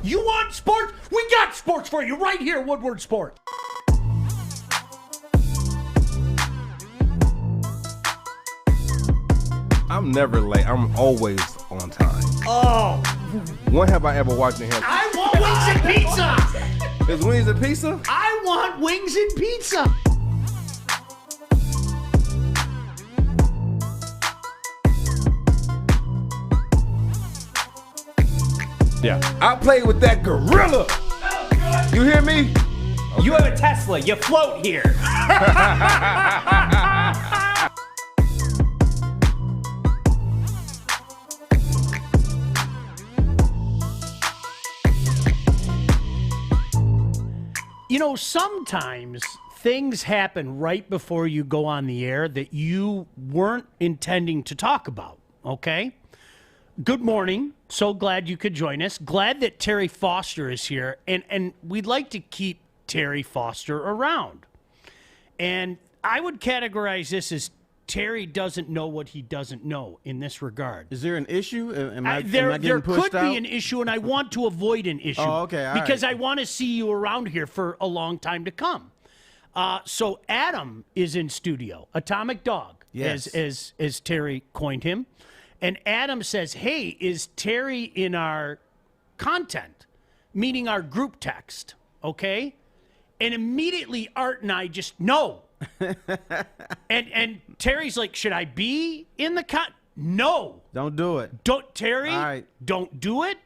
You want sports? We got sports for you right here, Woodward Sports. I'm never late. I'm always on time. Oh. When have I ever watched him? I want wings and pizza. Is wings and pizza? I want wings and pizza. Yeah. I played with that gorilla. You hear me? Okay. You have a Tesla. You float here. You know, sometimes things happen right before you go on the air that you weren't intending to talk about, okay? Good morning. So glad you could join us. Glad that Terry Foster is here, and we'd like to keep Terry Foster around. And I would categorize this as Terry doesn't know what he doesn't know in this regard. Is there an issue? Am I there getting pushed could out? be an issue, and I want to avoid an issue. Oh, okay, all because right. I want to see you around here for a long time to come. So Adam is in studio, Atomic Dog, Yes. as Terry coined him. And Adam says, hey, is Terry in our content, meaning our group text, okay? And immediately Art and I just, no. and Terry's like, should I be in the No. Don't do it. Don't, Terry, All right. Don't do it.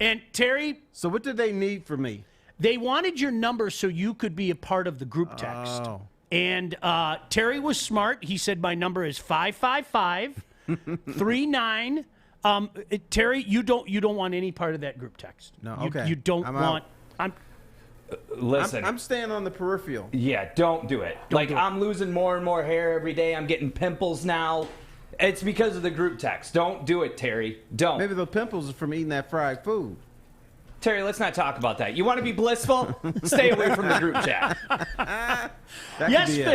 And Terry, So what did they need from me? they wanted your number so you could be a part of the group text. Oh. And Terry was smart. He said, my number is 555-39. Terry, you don't want any part of that group text. No, You- okay. You don't I'm want. Listen. I'm staying on the peripheral. Yeah, don't do it. do it. I'm losing more and more hair every day. I'm getting pimples now. It's because of the group text. Don't do it, Terry. Don't. Maybe the pimples are from eating that fried food. Terry, let's not talk about that. You want to be blissful? Stay away from the group chat. That Yes, could be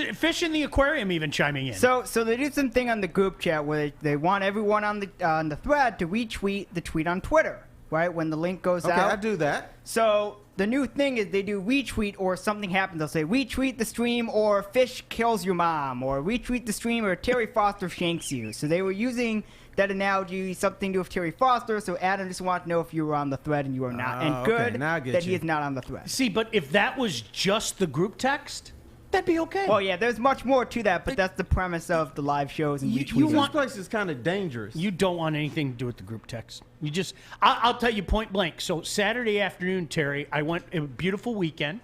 it. fish in the aquarium even chiming in. So they did something on the group chat where they want everyone on the thread to retweet the tweet on Twitter, right? When the link goes Okay, out. I do that. So the new thing is they do retweet or something happens. They'll say retweet the stream or fish kills your mom or retweet the stream or Terry Foster shanks you. So they were using that analogy, something to do with Terry Foster. So Adam just wanted to know if you were on the thread and you are not. And okay, good now I get that he you. is not on the thread. See, but if that was just the group text, that'd be okay. Well, yeah, there's much more to that, but that's the premise of the live shows and You retweeting. This want- place is kind of dangerous. You don't want anything to do with the group text. You just, I'll tell you point blank. So Saturday afternoon, Terry, it was a beautiful weekend.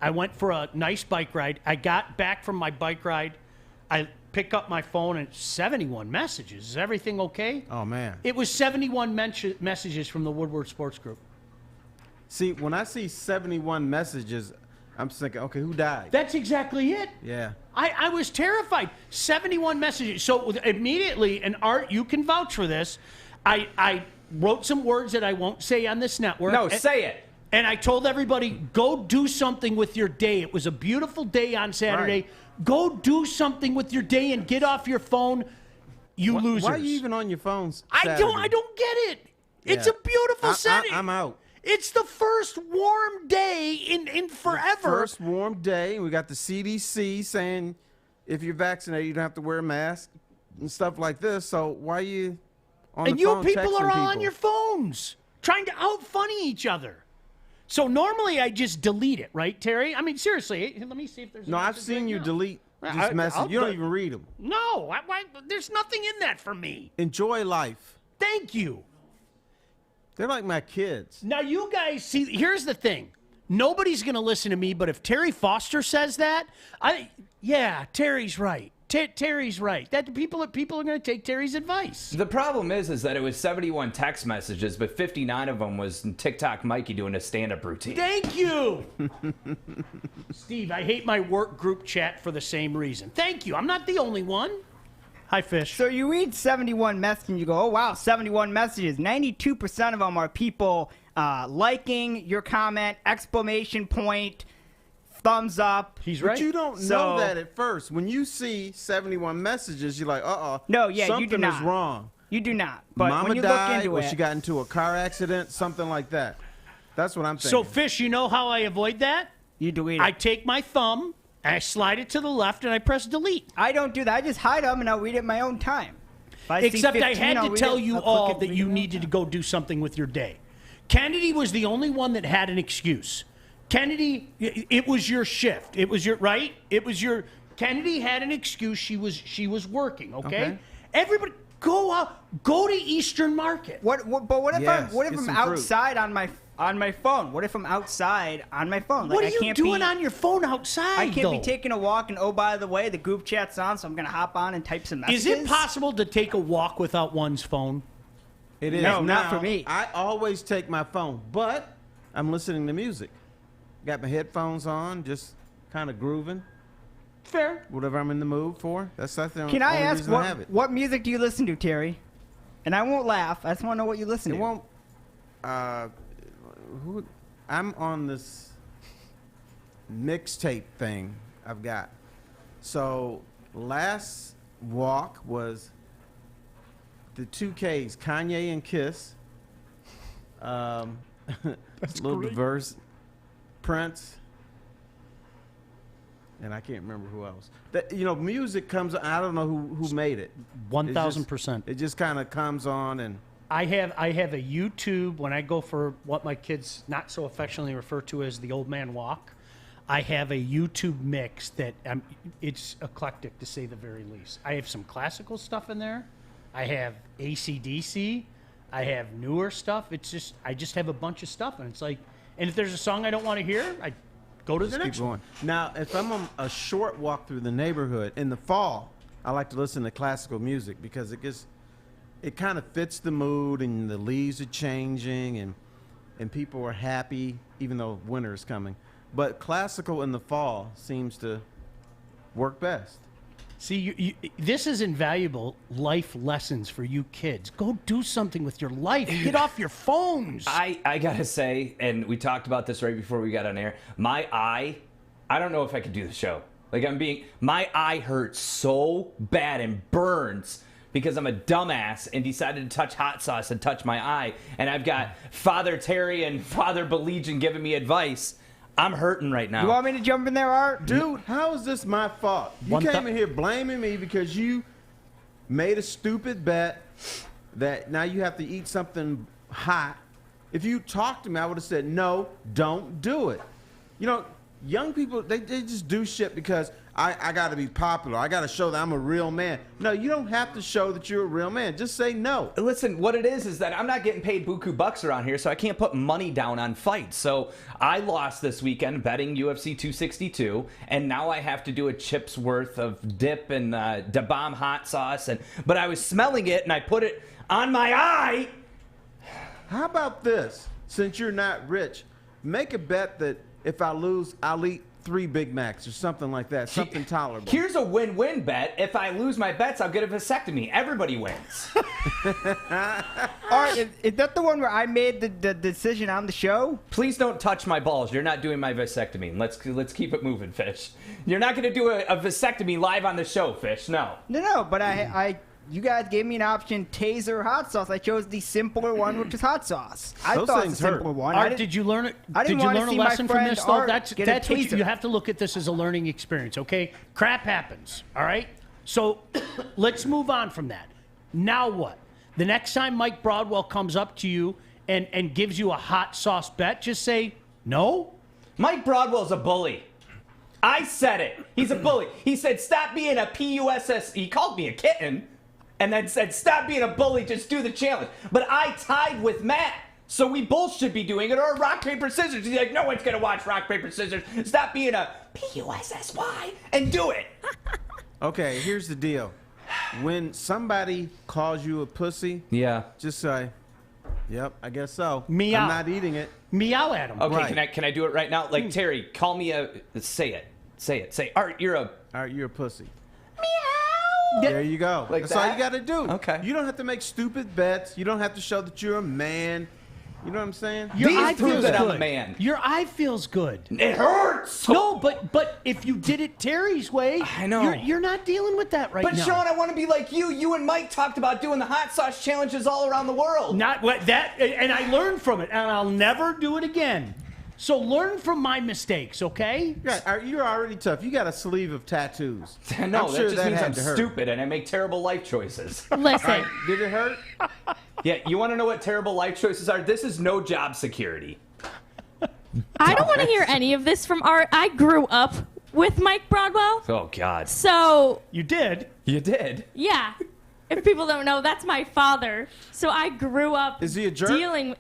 I went for a nice bike ride. I got back from my bike ride. I pick up my phone and 71 messages. Is everything okay? Oh, man. It was 71 messages from the Woodward Sports Group. See, when I see 71 messages, I'm thinking, okay, who died? That's exactly it. Yeah. I was terrified. 71 messages. So immediately, and Art, you can vouch for this, I wrote some words that I won't say on this network. No, say it. And I told everybody, go do something with your day. It was a beautiful day on Saturday. Right. Go do something with your day and get off your phone, you losers. Why are you even on your phones? I don't get it. It's Yeah. a beautiful setting. I'm out. It's the first warm day in forever. First warm day. We got the CDC saying if you're vaccinated, you don't have to wear a mask and stuff like this. So why are you on And the you phone people texting are all on people? your phones trying to out-funny each other. So normally I just delete it, right, Terry? I mean, seriously, let me see if there's a No, I've message seen right you now. delete I'll this message. You don't do- even read them. No, there's nothing in that for me. Enjoy life. Thank you. They're like my kids. Now, you guys, see, here's the thing. Nobody's going to listen to me, but if Terry Foster says that, Terry's right. Terry's right. That people are going to take Terry's advice. The problem is that it was 71 text messages, but 59 of them was TikTok Mikey doing a stand-up routine. Thank you. Steve, I hate my work group chat for the same reason. Thank you. I'm not the only one. Hi, Fish. So you read 71 messages and you go, oh, wow, 71 messages. 92% of them are people liking your comment, exclamation point, thumbs up. He's right. But you don't So- know that at first. When you see 71 messages, you're like, No, yeah, you something do not. is wrong. You do not. But Mama when you died, look into or it, she got into a car accident, something like that. That's what I'm thinking. So, Fish, you know how I avoid that? you delete it. I take my thumb, and I slide it to the left, and I press delete. I don't do that. I just hide them and I'll read it in my own time. If I see Except I 15, had I'll to read tell it, you I'll click all it, that read you it. needed to go do something with your day. Kennedy was the only one that had an excuse. Kennedy, it was your shift. It was your right. It was your. Kennedy had an excuse. She was working. Okay. Everybody go out. Go to Eastern Market. But what if Yes, I'm get some fruit. outside on my phone? What if I'm outside on my phone? What Like, are you I can't doing be, on your phone outside? I can't though? be taking a walk and, oh, by the way, the group chat's on, so I'm gonna hop on and type some messages. Is it possible to take a walk without one's phone? It is. No, not Now, for me. I always take my phone, but I'm listening to music. Got my headphones on, just kind of grooving. Fair. Whatever I'm in the mood for. That's the Can I only ask reason I have it. what music do you listen to, Terry? And I won't laugh. I just want to know what you listen It to. won't. I'm on this mixtape thing I've got. So last walk was the 2Ks, Kanye and Kiss. That's a little great. diverse. Prince. And I can't remember who else. That, music comes. I don't know who made it. 1,000%. It just kind of comes on and. I have a YouTube when I go for what my kids not so affectionately refer to as the old man walk. I have a YouTube mix that it's eclectic to say the very least. I have some classical stuff in there. I have AC/DC. I have newer stuff. I just have a bunch of stuff, and it's like, and if there's a song I don't want to hear, I go to the Keep next one. going. Now, if I'm on a short walk through the neighborhood in the fall, I like to listen to classical music because it kind of fits the mood, and the leaves are changing, and people are happy, even though winter is coming. But classical in the fall seems to work best. See, this is invaluable life lessons for you kids. Go do something with your life. Get off your phones. I gotta say, and we talked about this right before we got on air. My eye, I don't know if I could do the show. My eye hurts so bad and burns because I'm a dumbass and decided to touch hot sauce and touch my eye. And I've got Father Terry and Father Baligian giving me advice. I'm hurting right now. You want me to jump in there, Art? Dude, how is this my fault? You came in here blaming me because you made a stupid bet that now you have to eat something hot. If you talked to me, I would have said, no, don't do it. Young people, they just do shit because I got to be popular. I got to show that I'm a real man. No, you don't have to show that you're a real man. Just say no. Listen, what it is that I'm not getting paid buku bucks around here, so I can't put money down on fights. So I lost this weekend betting UFC 262, and now I have to do a chip's worth of dip and Da Bomb hot sauce. But I was smelling it, and I put it on my eye. How about this? Since you're not rich, make a bet that if I lose, I'll eat 3 Big Macs or something like that. Something tolerable. Here's a win-win bet. If I lose my bets, I'll get a vasectomy. Everybody wins. Art, is that the one where I made the decision on the show? Please don't touch my balls. You're not doing my vasectomy. Let's keep it moving, Fish. You're not going to do a vasectomy live on the show, Fish. No. No, but you guys gave me an option, taser or hot sauce. I chose the simpler one, which is hot sauce. I Those thought things the simpler hurt. one. Art, did you learn it? I didn't Did you wanna learn a see my lesson from friend this, though? Art That's get a what taser. you have to look at this as a learning experience, okay? Crap happens, all right? So let's move on from that. Now what? The next time Mike Broadwell comes up to you and gives you a hot sauce bet, just say no. Mike Broadwell's a bully. I said it. He's a bully. He said, stop being a PUSS. He called me a kitten. And then said, stop being a bully, just do the challenge. But I tied with Matt, so we both should be doing it, or rock, paper, scissors. He's like, no one's going to watch rock, paper, scissors. Stop being a PUSSY and do it. Okay, here's the deal. When somebody calls you a pussy, Yeah. just say, yep, I guess so. Meow. I'm not eating it. Meow at him. Okay, Right. can I do it right now? Like, Terry, call me a... Say it. Say, Art, you're a... All right, you're a pussy. Meow. There you go. Like That's all that? you got to do. Okay. You don't have to make stupid bets. You don't have to show that you're a man. You know what I'm saying? Your These eye prove feels that I'm good. a man. Your eye feels good. It hurts. No, but if you did it Terry's way, I know. you're not dealing with that right But now. Sean, I want to be like you. You and Mike talked about doing the hot sauce challenges all around the world. Not what that, and I learned from it, and I'll never do it again. So learn from my mistakes, okay? You're already tough. You got a sleeve of tattoos. No, I'm that sure just means had I'm to hurt. stupid and I make terrible life choices. Listen, Did it hurt? Yeah, you want to know what terrible life choices are? This is no job security. I don't want to hear any of this from Art. I grew up with Mike Broadwell. Oh, God. So, You did. You did? yeah. If people don't know, that's my father. So I grew up Is he a jerk? dealing with...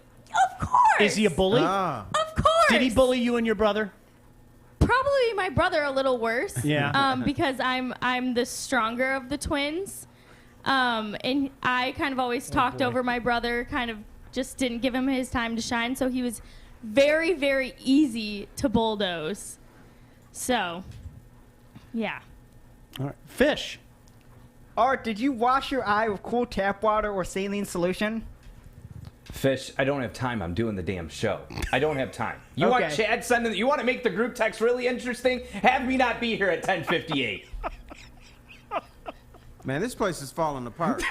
Of course. Is he a bully? Ah. Of course. Did he bully you and your brother? Probably my brother a little worse. Yeah. Because I'm the stronger of the twins. And I kind of always talked over my brother, kind of just didn't give him his time to shine. So he was very, very easy to bulldoze. So, yeah. All right. Fish. Art, did you wash your eye with cool tap water or saline solution? Fish, I don't have time. I'm doing the damn show. I don't have time. You want Okay. Chad sending? You want to make the group text really interesting? Have me not be here at 10:58. Man, this place is falling apart.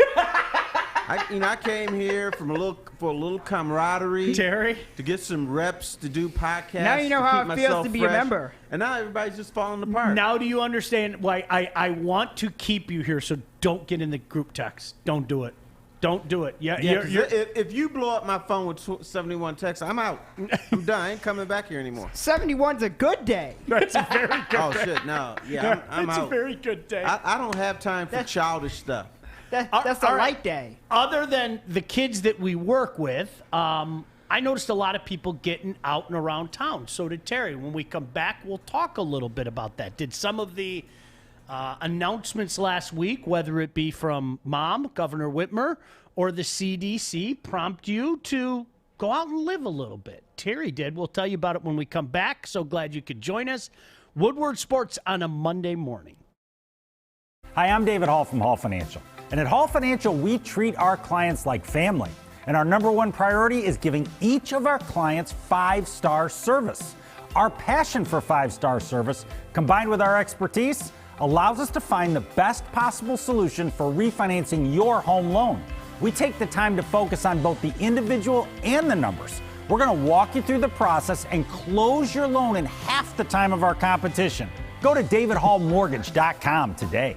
I came here for a little camaraderie. Terry. To get some reps to do podcasts. Now you know to how keep it feels myself to be a fresh. member. And now everybody's just falling apart. Now do you understand why I want to keep you here, so don't get in the group text. Don't do it. Don't do it. Yeah, Yeah, 'cause if you blow up my phone with 71 texts, I'm out. I'm done. I ain't coming back here anymore. 71's a good day. that's a very good Oh, day. shit, no. Yeah, I'm That's out. a very good day. I don't have time for childish stuff. That's a all right. light day. Other than the kids that we work with, I noticed a lot of people getting out and around town. So did Terry. When we come back, we'll talk a little bit about that. Did some of the announcements last week, whether it be from Mom, Governor Whitmer, or the CDC, prompt you to go out and live a little bit? Terry did. We'll tell you about it when we come back. So glad you could join us. Woodward Sports on a Monday morning. Hi, I'm David Hall from Hall Financial. And at Hall Financial, we treat our clients like family. And our number one priority is giving each of our clients 5-star service. Our passion for 5-star service, combined with our expertise, allows us to find the best possible solution for refinancing your home loan. We take the time to focus on both the individual and the numbers. We're going to walk you through the process and close your loan in half the time of our competition. Go to davidhallmortgage.com today.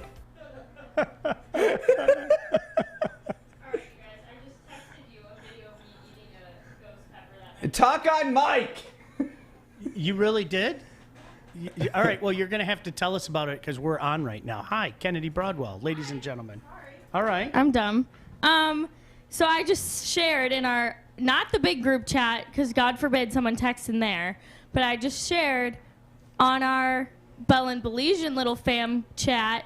Talk on Mike. You really did? All right, well, you're going to have to tell us about it because we're on right now. Hi, Kennedy Broadwell, ladies and gentlemen. All right. I'm dumb. So I just shared in our, not the big group chat, because God forbid someone texts in there, but I just shared on our Bell and Baligian little fam chat,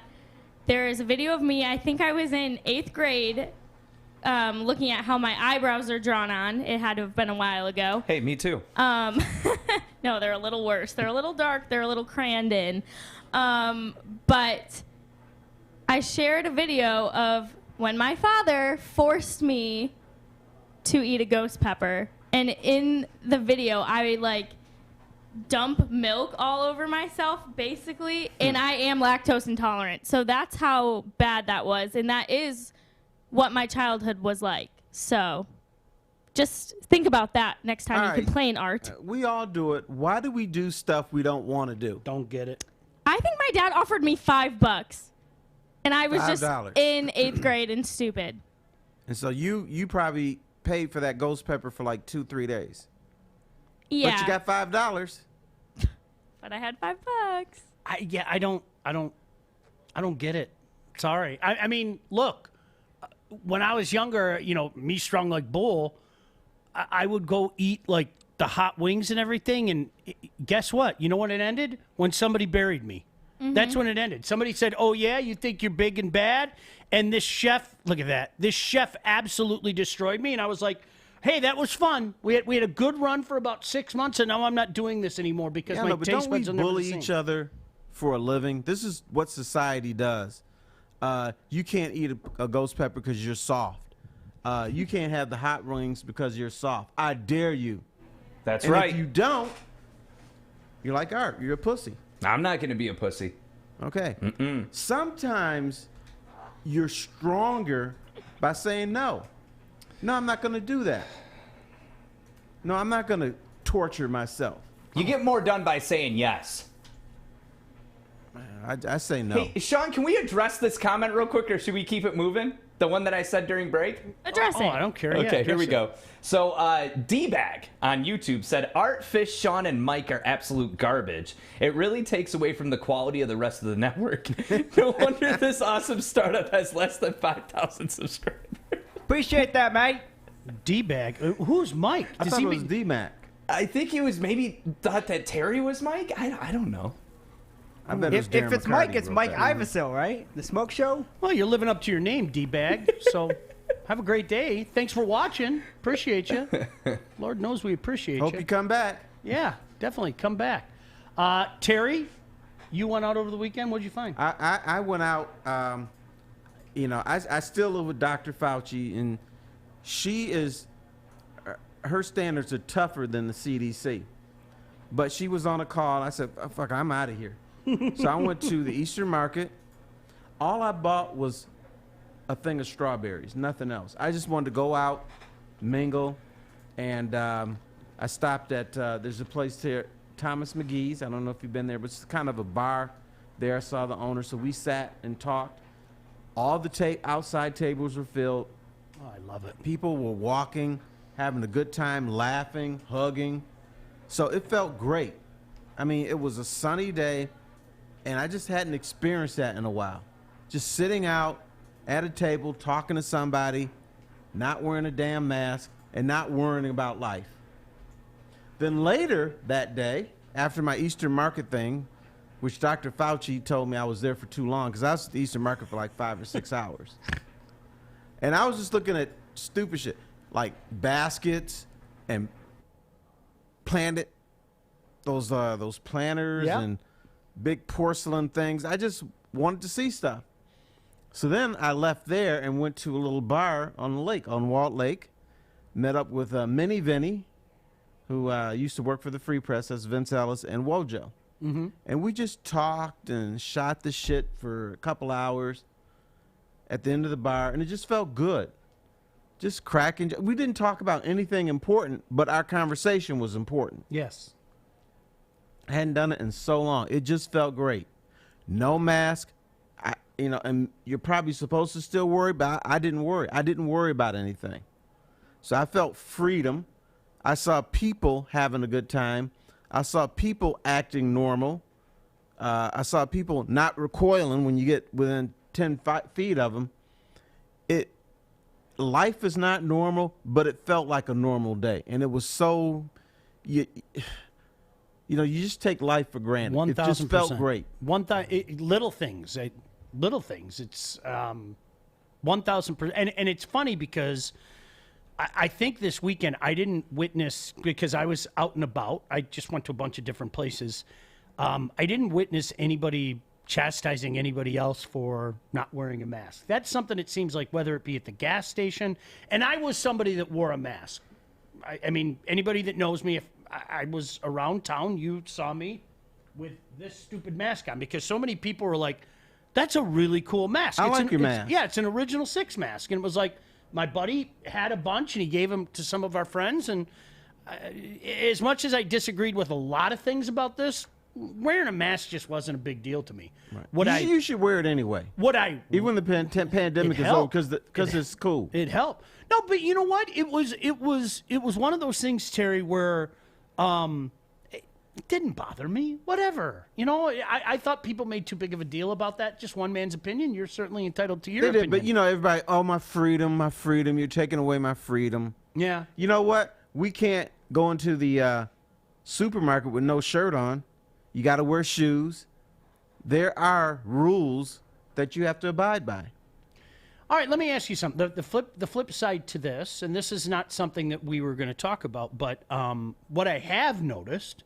there is a video of me, I think I was in 8th grade, looking at how my eyebrows are drawn on. It had to have been a while ago. Hey, me too. No, they're a little worse. They're a little dark. They're a little crammed in. But I shared a video of when my father forced me to eat a ghost pepper. And in the video, I dump milk all over myself, basically. And I am lactose intolerant. So that's how bad that was. And that is what my childhood was like. So just think about that next time All you right. complain, Art. We all do it. Why do we do stuff we don't want to do? Don't get it. I think my dad offered me $5, and I was just $5. in 8th grade and stupid. And so you probably paid for that ghost pepper for like 2-3 days. Yeah, But you got $5. but I had $5. I don't get it. Sorry. I mean, look, when I was younger, me strong like bull, I would go eat like the hot wings and everything. And guess what? You know when it ended? When somebody buried me. That's when it ended. Somebody said, "Oh yeah, you think you're big and bad?" And this chef, look at that. This chef absolutely destroyed me. And I was like, "Hey, that was fun. We had a good run for about 6 months, and now I'm not doing this anymore because my But taste don't we buds are never the bully same." each other for a living? This is what society does. You can't eat a ghost pepper because you're soft. you can't have the hot wings because you're soft. I dare you. That's And right. if you don't, you're like Art. You're a pussy. I'm not going to be a pussy. Okay. Sometimes you're stronger by saying no. No, I'm not going to do that. No, I'm not going to torture myself. You get more done by saying yes. I say no. Hey, Sean, can we address this comment real quick, or should we keep it moving? The one that I said during break? Address Oh, it. I don't care. Okay, Yeah, here we address go. So, D-Bag on YouTube said, Art, Fish, Sean, and Mike are absolute garbage. It really takes away from the quality of the rest of the network. No wonder this awesome startup has less than 5,000 subscribers. Appreciate that, mate. it. D-Bag. Who's Mike? I thought it was D-Mac. I think he was maybe thought that Terry was Mike. I don't know. I bet it was If Darren it's McCarty Mike, who it's wrote Mike that. Iverson, right? The Smoke Show. Well, you're living up to your name, D-Bag. So have a great day. Thanks for watching. Appreciate you. Lord knows we appreciate Hope you. you come back. Yeah, definitely. Come back. Terry, you went out over the weekend. What'd you find? I went out, I still live with Dr. Fauci, and she is, her standards are tougher than the CDC. But she was on a call. I said, oh, fuck, I'm out of here. So I went to the Eastern Market. All I bought was a thing of strawberries, nothing else. I just wanted to go out, mingle, and I stopped at, there's a place here, Thomas McGee's. I don't know if you've been there, but it's kind of a bar there. I saw the owner, so we sat and talked. All the outside tables were filled. Oh, I love it. People were walking, having a good time, laughing, hugging. So it felt great. I mean, it was a sunny day, and I just hadn't experienced that in a while. Just sitting out at a table, talking to somebody, not wearing a damn mask, and not worrying about life. Then later that day, after my Eastern Market thing, which Dr. Fauci told me I was there for too long, because I was at the Eastern Market for like 5 or 6 hours. And I was just looking at stupid shit, like baskets and planted those planters Yeah. and big porcelain things. I just wanted to see stuff. So then I left there and went to a little bar on the lake, on Walt Lake. Met up with Minnie Vinny, who used to work for the Free Press. That's Vince Ellis and Wojo. Mm-hmm. And we just talked and shot the shit for a couple hours at the end of the bar, and it just felt good. Just cracking. We didn't talk about anything important, but our conversation was important. Yes. I hadn't done it in so long. It just felt great. No mask. And you're probably supposed to still worry, but I didn't worry. I didn't worry about anything. So I felt freedom. I saw people having a good time. I saw people acting normal. I saw people not recoiling when you get within 10 feet of them. Life is not normal, but it felt like a normal day. And it was so, you just take life for granted. 1,000%. It just felt great. Little things. Little things. It's 1,000%. And it's funny because I think this weekend I didn't witness, because I was out and about. I just went to a bunch of different places. I didn't witness anybody chastising anybody else for not wearing a mask. That's something it seems like, whether it be at the gas station. And I was somebody that wore a mask. I mean, anybody that knows me, if I was around town, you saw me with this stupid mask on, because so many people were like, that's a really cool mask. I like your mask. Yeah, it's an Original 6 mask. And it was like, my buddy had a bunch, and he gave them to some of our friends. And as much as I disagreed with a lot of things about this, wearing a mask just wasn't a big deal to me. Right. You should wear it anyway. Even when the pandemic is over, because it's cool. It helped. No, but you know what? It was one of those things, Terry, where it didn't bother me. Whatever. I thought people made too big of a deal about that. Just one man's opinion. You're certainly entitled to your opinion. But everybody, my freedom, you're taking away my freedom. Yeah. You know what? We can't go into the supermarket with no shirt on. You got to wear shoes. There are rules that you have to abide by. All right, let me ask you something. The flip side to this, and this is not something that we were going to talk about, but what I have noticed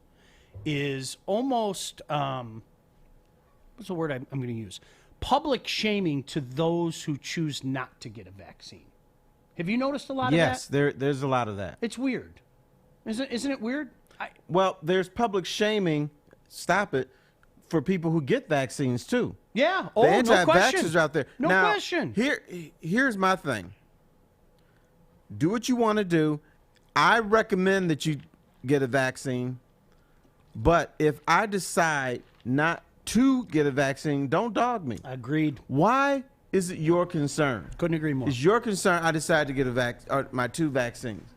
is almost what's the word I'm going to use? Public shaming to those who choose not to get a vaccine. Have you noticed a lot of that? Yes, there's a lot of that. It's weird. Isn't it weird? Well, there's public shaming, stop it, for people who get vaccines too. Yeah. The anti-vaxxers out there. No now, question. Here's my thing. Do what you want to do. I recommend that you get a vaccine. But if I decide not to get a vaccine, don't dog me. Agreed. Why is it your concern? Couldn't agree more. It's your concern I decided to get my 2 vaccines.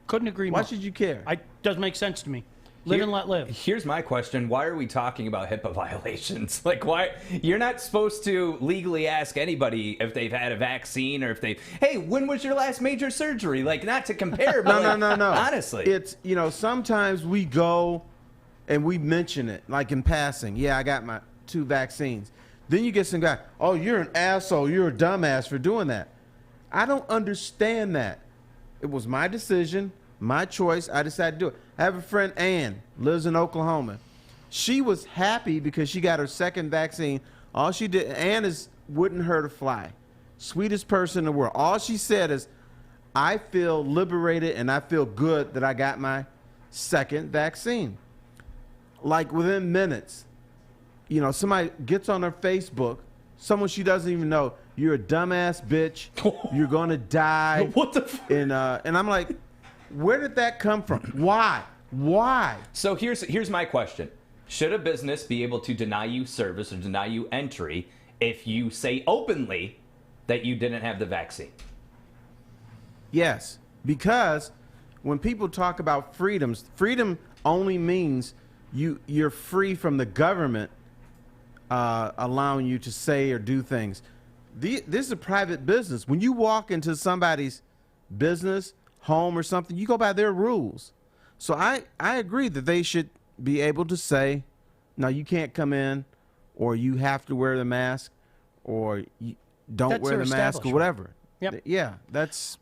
Couldn't agree more. Why should you care? Doesn't make sense to me. Live and let live. Here's my question. Why are we talking about HIPAA violations? Like, why? You're not supposed to legally ask anybody if they've had a vaccine or if hey, when was your last major surgery? Like, not to compare, but no. Honestly. It's, sometimes we go and we mention it, like in passing. Yeah, I got my 2 vaccines. Then you get some guy, oh, you're an asshole. You're a dumbass for doing that. I don't understand that. It was my decision, my choice. I decided to do it. I have a friend, Ann, lives in Oklahoma. She was happy because she got her 2nd vaccine. All she did, Ann wouldn't hurt a fly. Sweetest person in the world. All she said is, I feel liberated and I feel good that I got my 2nd vaccine. Like within minutes, somebody gets on her Facebook, someone she doesn't even know, you're a dumbass bitch, you're gonna die. What the fuck? And I'm like, where did that come from? Why? So here's my question. Should a business be able to deny you service or deny you entry if you say openly that you didn't have the vaccine? Yes, because when people talk about freedoms, freedom only means you're free from the government allowing you to say or do things. This is a private business. When you walk into somebody's business, home or something, you go by their rules. So I agree that they should be able to say, no, you can't come in, or you have to wear the mask, or you don't wear the mask, or whatever. Yep. Yeah,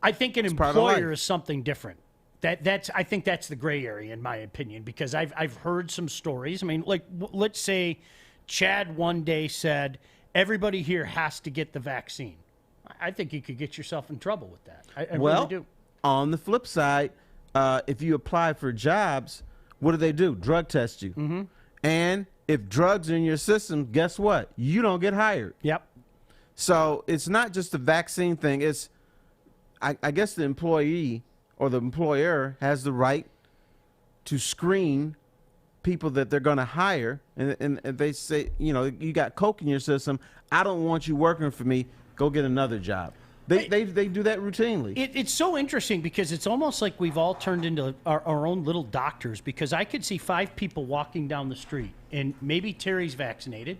I think an employer is something different. I think that's the gray area in my opinion, because I've heard some stories. I mean, like let's say Chad one day said everybody here has to get the vaccine. I think you could get yourself in trouble with that. I really do. On the flip side, if you apply for jobs, what do? Drug test you. Mm-hmm. And if drugs are in your system, guess what? You don't get hired. Yep. So it's not just a vaccine thing. It's, I guess the employee or the employer has the right to screen people that they're going to hire. And they say, you got coke in your system. I don't want you working for me. Go get another job. They do that routinely. It's so interesting because it's almost like we've all turned into our own little doctors, because I could see 5 people walking down the street and maybe Terry's vaccinated.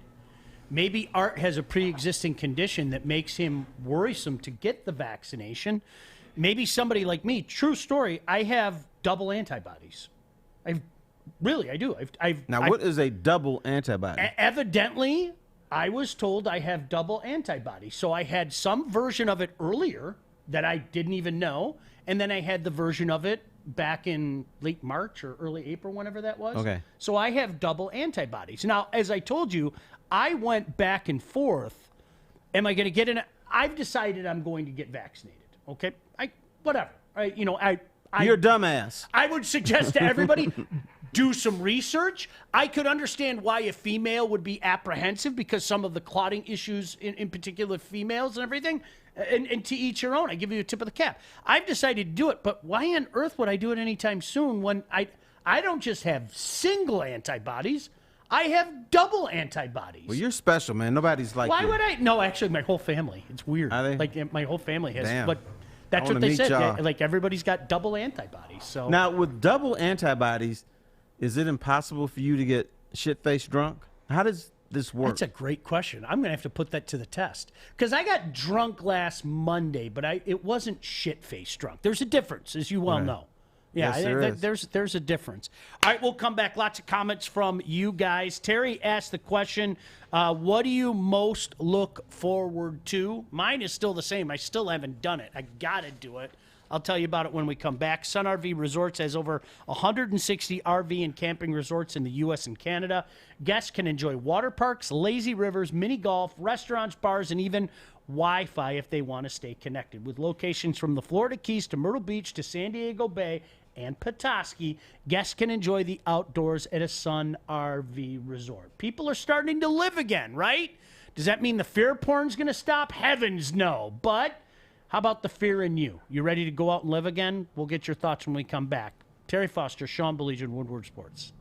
Maybe Art has a pre-existing condition that makes him worrisome to get the vaccination. Maybe somebody like me, true story, I have double antibodies. I do. What is a double antibody? Evidently, I was told I have double antibodies. So I had some version of it earlier that I didn't even know, and then I had the version of it back in late March or early April, whenever that was. Okay. So I have double antibodies. Now, as I told you, I went back and forth. Am I going to get in? I've decided I'm going to get vaccinated. Okay. Whatever. You're a dumbass. I would suggest to everybody, do some research. I could understand why a female would be apprehensive because some of the clotting issues, in particular females and everything, and to each your own. I give you a tip of the cap. I've decided to do it, but why on earth would I do it anytime soon when I don't just have single antibodies, I have double antibodies. Well, you're special, man. Nobody's like Why you. would I? No, actually, my whole family. It's weird. Are they? Like, my whole family has. Damn. But that's I what they wanna said. meet y'all. Like, everybody's got double antibodies. So Now, with double antibodies, is it impossible for you to get shit-faced drunk? How does this work? That's a great question. I'm going to have to put that to the test. Because I got drunk last Monday, but it wasn't shit-faced drunk. There's a difference, as you well know. Yeah, Yes, there is. there's a difference. All right, we'll come back. Lots of comments from you guys. Terry asked the question, what do you most look forward to? Mine is still the same. I still haven't done it. I got to do it. I'll tell you about it when we come back. Sun RV Resorts has over 160 RV and camping resorts in the U.S. and Canada. Guests can enjoy water parks, lazy rivers, mini golf, restaurants, bars, and even Wi-Fi if they want to stay connected. With locations from the Florida Keys to Myrtle Beach to San Diego Bay and Petoskey, guests can enjoy the outdoors at a Sun RV resort. People are starting to live again, right? Does that mean the fear porn's going to stop? Heavens no. But how about the fear in you? You ready to go out and live again? We'll get your thoughts when we come back. Terry Foster, Sean Baligian, Woodward Sports.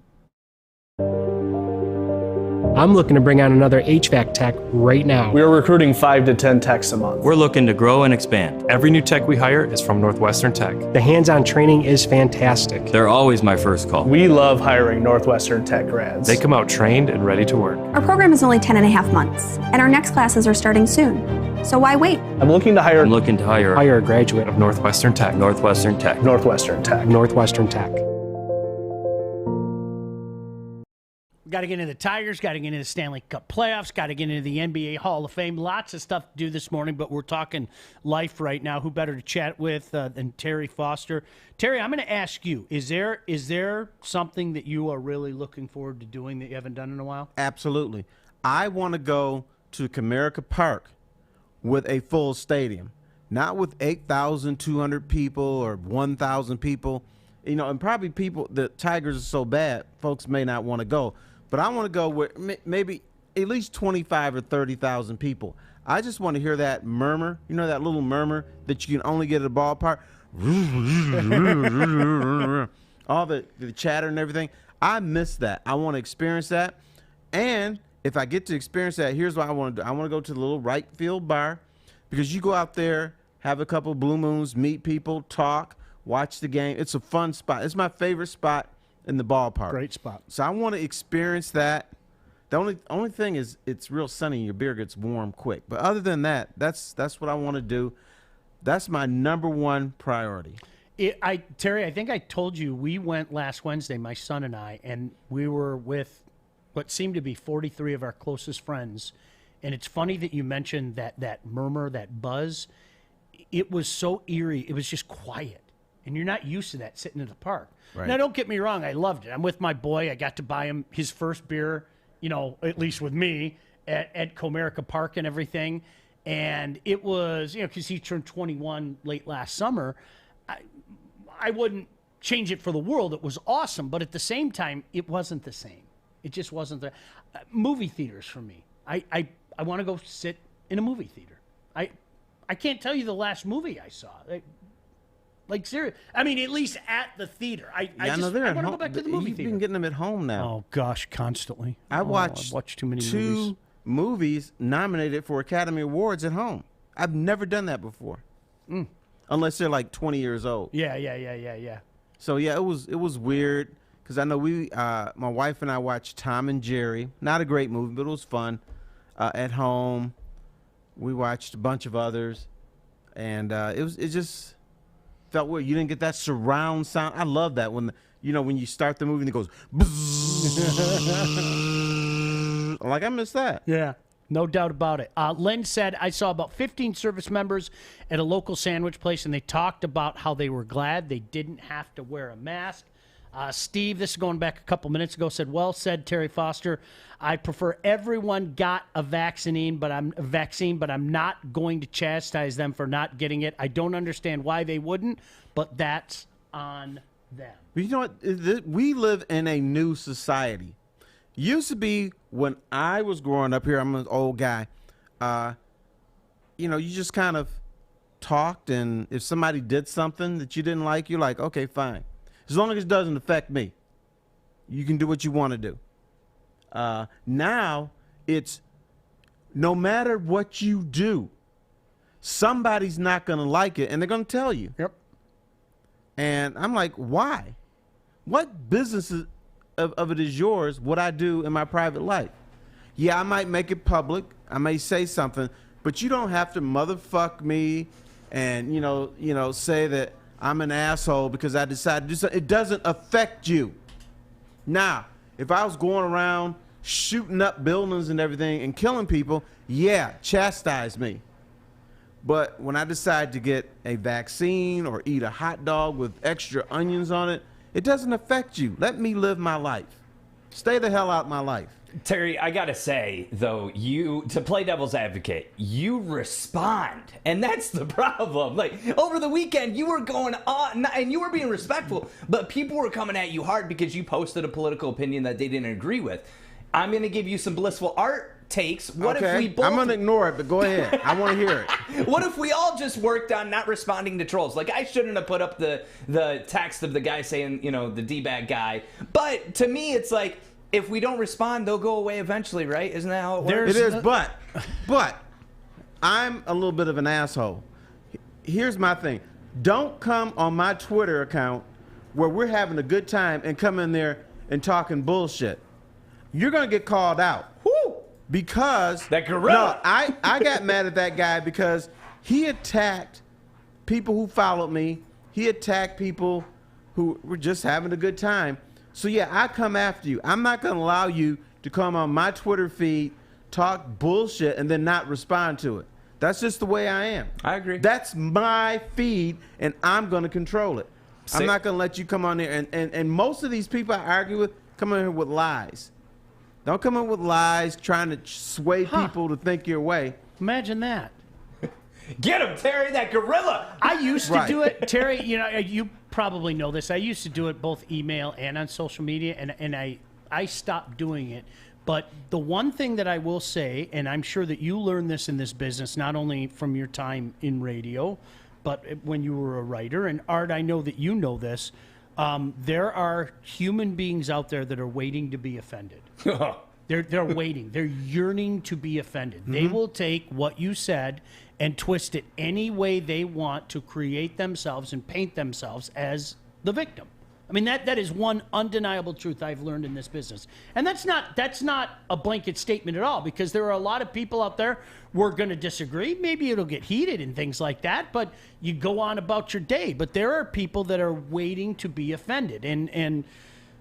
I'm looking to bring on another HVAC tech right now. We're recruiting 5 to 10 techs a month. We're looking to grow and expand. Every new tech we hire is from Northwestern Tech. The hands-on training is fantastic. They're always my first call. We love hiring Northwestern Tech grads. They come out trained and ready to work. Our program is only 10.5 months, and our next classes are starting soon. So why wait? I'm looking to hire a graduate of Northwestern Tech. Northwestern Tech. Northwestern Tech. Northwestern Tech. Got to get into the Tigers, got to get into the Stanley Cup playoffs, got to get into the NBA Hall of Fame. Lots of stuff to do this morning, but we're talking life right now. Who better to chat with than Terry Foster? Terry, I'm going to ask you, is there something that you are really looking forward to doing that you haven't done in a while? Absolutely. I want to go to Comerica Park with a full stadium, not with 8,200 people or 1,000 people. You know, and probably people, the Tigers are so bad, folks may not want to go. But I want to go where maybe at least 25 or 30,000 people. I just want to hear that murmur, you know, that little murmur that you can only get at a ballpark. All the chatter and everything. I miss that. I want to experience that. And if I get to experience that, here's what I want to do. I want to go to the little right field bar, because you go out there, have a couple of Blue Moons, meet people, talk, watch the game. It's a fun spot. It's my favorite spot in the ballpark. Great spot. So I want to experience that. The only thing is it's real sunny and your beer gets warm quick. But other than that, that's what I want to do. That's my number one priority. Terry, I think I told you we went last Wednesday, my son and I, and we were with what seemed to be 43 of our closest friends. And it's funny that you mentioned that murmur, that buzz. It was so eerie. It was just quiet. And you're not used to that sitting in the park. Right. Now, don't get me wrong. I loved it. I'm with my boy. I got to buy him his first beer, you know, at least with me, at Comerica Park and everything. And it was, you know, because he turned 21 late last summer. I wouldn't change it for the world. It was awesome. But at the same time, it wasn't the same. It just wasn't the movie theaters for me. I want to go sit in a movie theater. I can't tell you the last movie I saw. Like, serious. I mean, at least at the theater. I want to go back to the movie theater. You've been getting them at home now. Oh, gosh, constantly. I've watched too many two movies nominated for Academy Awards at home. I've never done that before. Unless they're like 20 years old. Yeah. So, yeah, it was weird. Because I know my wife and I watched Tom and Jerry. Not a great movie, but it was fun. At home, we watched a bunch of others. And it just felt weird. You didn't get that surround sound. I love that when you start the movie and it goes bzzz. Like, I miss that. Yeah, no doubt about it. Len said, I saw about 15 service members at a local sandwich place, and they talked about how they were glad they didn't have to wear a mask. Steve, this is going back a couple minutes ago, said, well said, Terry Foster. I prefer everyone got a vaccine, but I'm not going to chastise them for not getting it. I don't understand why they wouldn't, but that's on them. You know what? We live in a new society. Used to be when I was growing up here, I'm an old guy, you just kind of talked, and if somebody did something that you didn't like, you're like, okay, fine. As long as it doesn't affect me, you can do what you want to do. Now, it's no matter what you do, somebody's not going to like it, and they're going to tell you. Yep. And I'm like, why? What business of it is yours what I do in my private life? Yeah, I might make it public. I may say something, but you don't have to motherfuck me and, say that I'm an asshole because I decided to do something. It doesn't affect you. Now, if I was going around shooting up buildings and everything and killing people, yeah, chastise me. But when I decide to get a vaccine or eat a hot dog with extra onions on it, it doesn't affect you. Let me live my life. Stay the hell out of my life. Terry, I gotta say though, to play devil's advocate, you respond, and that's the problem. Like over the weekend, you were going on, and you were being respectful, but people were coming at you hard because you posted a political opinion that they didn't agree with. I'm gonna give you some blissful art takes. What if we both... I'm gonna ignore it, but go ahead. I want to hear it. What if we all just worked on not responding to trolls? Like, I shouldn't have put up the text of the guy saying, the D-bag guy. But to me, it's like, if we don't respond, they'll go away eventually, right? Isn't that how it works? It is, but I'm a little bit of an asshole. Here's my thing. Don't come on my Twitter account where we're having a good time and come in there and talking bullshit. You're gonna get called out. Woo! Because that gorilla. No, I got mad at that guy because he attacked people who followed me. He attacked people who were just having a good time. So yeah, I come after you. I'm not gonna allow you to come on my Twitter feed, talk bullshit, and then not respond to it. That's just the way I am. I agree. That's my feed, and I'm gonna control it. I'm not gonna let you come on there. And most of these people I argue with come in here with lies. Don't come in with lies trying to sway people to think your way. Imagine that. Get him, Terry, that gorilla. I used to do it, Terry. You probably know this. I used to do it both email and on social media, and I stopped doing it. But the one thing that I will say, and I'm sure that you learned this in this business, not only from your time in radio, but when you were a writer. And Art, I know that you know this. There are human beings out there that are waiting to be offended. They're waiting. They're yearning to be offended. Mm-hmm. They will take what you said and twist it any way they want to create themselves and paint themselves as the victim. I mean, that is one undeniable truth I've learned in this business. And that's not a blanket statement at all, because there are a lot of people out there who are going to disagree. Maybe it'll get heated and things like that, but you go on about your day. But there are people that are waiting to be offended. And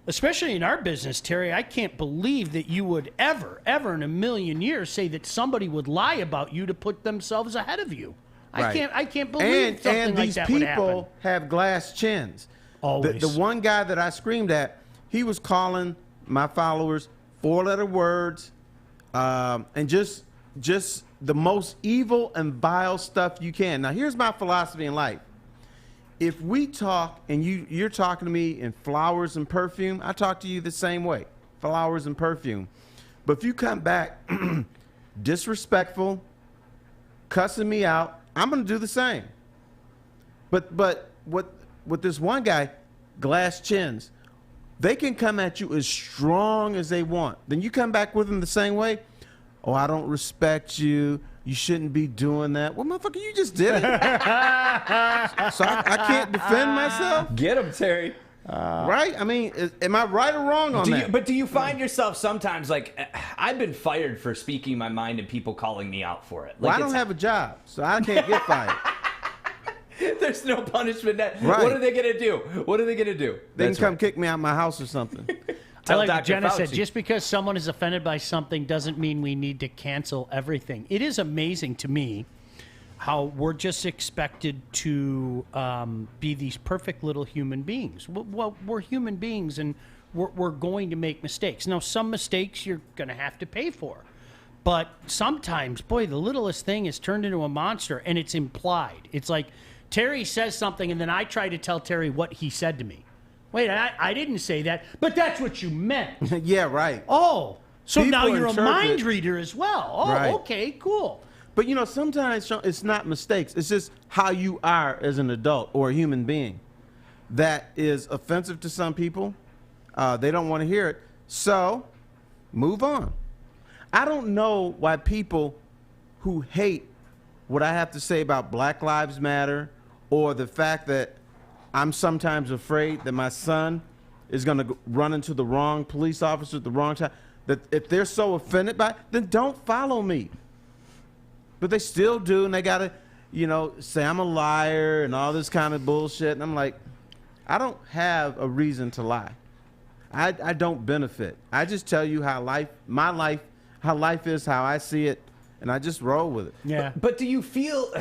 especially in our business, Terry, I can't believe that you would ever in a million years say that somebody would lie about you to put themselves ahead of you. Right. I can't believe something like that would happen. And these people have glass chins. Always. The one guy that I screamed at, he was calling my followers 4-letter words, and just the most evil and vile stuff you can. Now, here's my philosophy in life. If we talk and you're talking to me in flowers and perfume, I talk to you the same way, flowers and perfume. But if you come back disrespectful, cussing me out, I'm going to do the same. But with this one guy, glass chins, they can come at you as strong as they want. Then you come back with them the same way. Oh, I don't respect you. You shouldn't be doing that. Well, motherfucker, you just did it. So I can't defend myself. Get him, Terry. Right? I mean, am I right or wrong on that? But do you find yourself sometimes, like, I've been fired for speaking my mind and people calling me out for it. Like, well, I don't have a job, so I can't get fired. There's no punishment. Right. What are they going to do? What are they going to do? They can come kick me out of my house or something. I like what Jenna said, just because someone is offended by something doesn't mean we need to cancel everything. It is amazing to me how we're just expected to be these perfect little human beings. Well, we're human beings, and we're going to make mistakes. Now, some mistakes you're going to have to pay for. But sometimes, boy, the littlest thing is turned into a monster, and it's implied. It's like Terry says something, and then I try to tell Terry what he said to me. Wait, I didn't say that, but that's what you meant. Yeah, right. Oh, so People now you're interpret. a mind reader as well. Oh, Right. Okay, cool. But, sometimes it's not mistakes. It's just how you are as an adult or a human being. That is offensive to some people. They don't want to hear it. So, move on. I don't know why people who hate what I have to say about Black Lives Matter, or the fact that I'm sometimes afraid that my son is going to run into the wrong police officer at the wrong time, that if they're so offended by it, then don't follow me. But they still do, and they got to, say I'm a liar and all this kind of bullshit. And I'm like, I don't have a reason to lie. I don't benefit. I just tell you how life is, how I see it, and I just roll with it. Yeah. But do you feel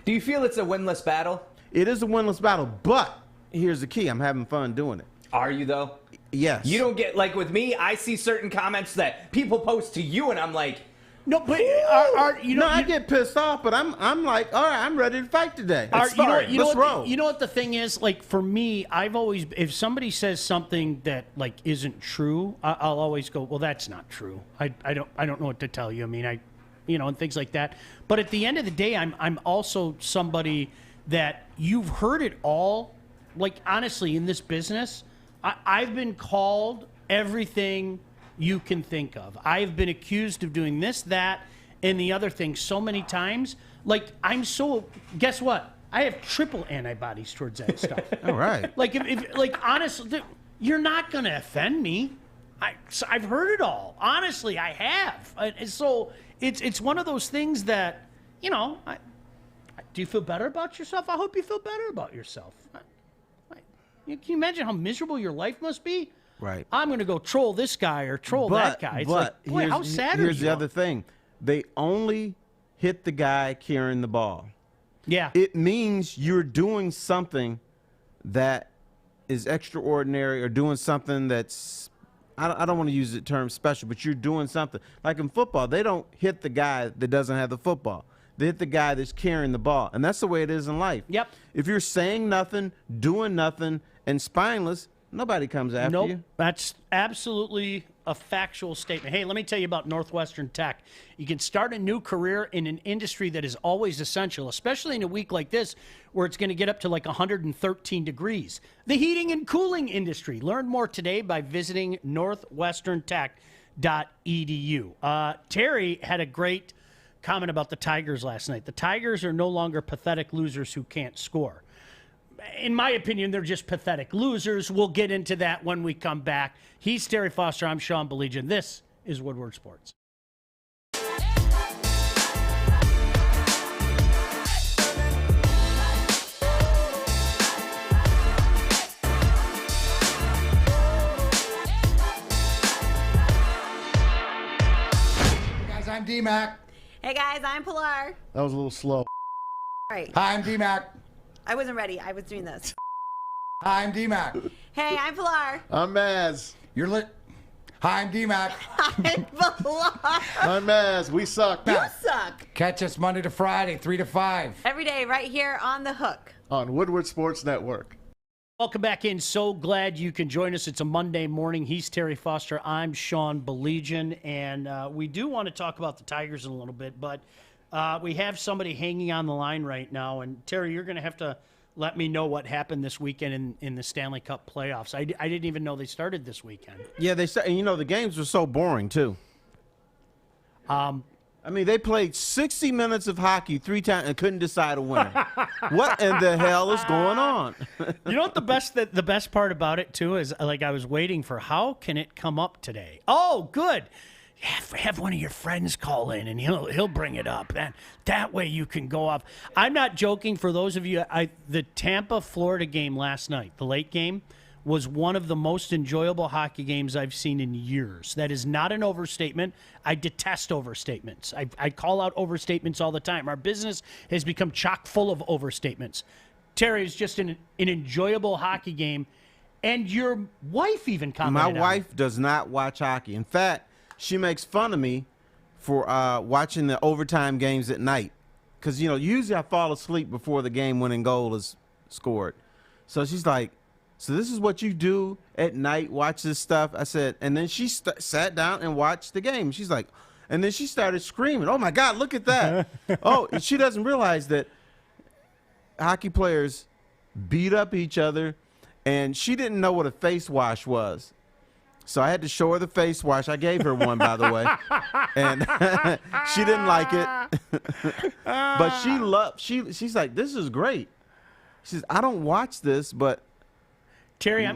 it's a winless battle? It is a winless battle, but here's the key. I'm having fun doing it. Are you, though? Yes. You don't get, like with me, I see certain comments that people post to you, and I'm like, no, but I get pissed off, but I'm like, all right, I'm ready to fight today. Let's roll. You know what the thing is? Like for me, I've always, if somebody says something that like isn't true, I'll always go, well, that's not true. I don't know what to tell you. I mean, and things like that. But at the end of the day, I'm also somebody that you've heard it all. Like honestly, in this business, I've been called everything you can think of. I've been accused of doing this, that, and the other thing so many times. Like, guess what? I have triple antibodies towards that stuff. All right. Like, if honestly, you're not going to offend me. I've heard it all. Honestly, I have. And so it's one of those things that, do you feel better about yourself? I hope you feel better about yourself. Can you imagine how miserable your life must be? Right. I'm going to go troll this guy or troll that guy. It's like, boy, how sad are you? Here's the other thing. They only hit the guy carrying the ball. Yeah. It means you're doing something that is extraordinary or doing something that's, I don't want to use the term special, but you're doing something. Like in football, they don't hit the guy that doesn't have the football. They hit the guy that's carrying the ball. And that's the way it is in life. Yep. If you're saying nothing, doing nothing, and spineless, nobody comes after you. That's absolutely a factual statement. Hey, let me tell you about Northwestern Tech. You can start a new career in an industry that is always essential, especially in a week like this where it's going to get up to like 113 degrees. The heating and cooling industry. Learn more today by visiting northwesterntech.edu. Terry had a great comment about the Tigers last night. The Tigers are no longer pathetic losers who can't score. In my opinion, they're just pathetic losers. We'll get into that when we come back. He's Terry Foster. I'm Sean Baligian. This is Woodward Sports. Guys, I'm D-Mac. Hey guys, I'm Pilar. That was a little slow. Right. Hi, I'm D-Mac. I wasn't ready. I was doing this. Hi, I'm D-Mac. Hey, I'm Pilar. I'm Maz. You're lit. Hi, I'm D-Mac. I'm Pilar. I'm Maz. We suck. You suck. Catch us Monday to Friday, 3 to 5. Every day right here on The Hook. On Woodward Sports Network. Welcome back in. So glad you can join us. It's a Monday morning. He's Terry Foster. I'm Sean Baligian. And we do want to talk about the Tigers in a little bit, but we have somebody hanging on the line right now. And Terry, you're going to have to let me know what happened this weekend in the Stanley Cup playoffs. I didn't even know they started this weekend. Yeah, and the games were so boring too. I mean, they played 60 minutes of hockey 3 times and couldn't decide a winner. What in the hell is going on? You know what the best part about it too is, like, I was waiting for how can it come up today. Oh, good. Have one of your friends call in and he'll bring it up. That way you can go off. I'm not joking. For those of you, the Tampa-Florida game last night, the late game, was one of the most enjoyable hockey games I've seen in years. That is not an overstatement. I detest overstatements. I call out overstatements all the time. Our business has become chock full of overstatements. Terry, is just an enjoyable hockey game, and your wife even commented on it. My wife does not watch hockey. In fact, she makes fun of me for watching the overtime games at night. Because, usually I fall asleep before the game-winning goal is scored. So she's like, so this is what you do at night, watch this stuff? I said, and then she sat down and watched the game. She's like, and then she started screaming, oh, my God, look at that. Oh, and she doesn't realize that hockey players beat up each other, and she didn't know what a face wash was. So I had to show her the face wash. I gave her one, by the way, and she didn't like it. But she's like, this is great. She says, I don't watch this, but Terry, I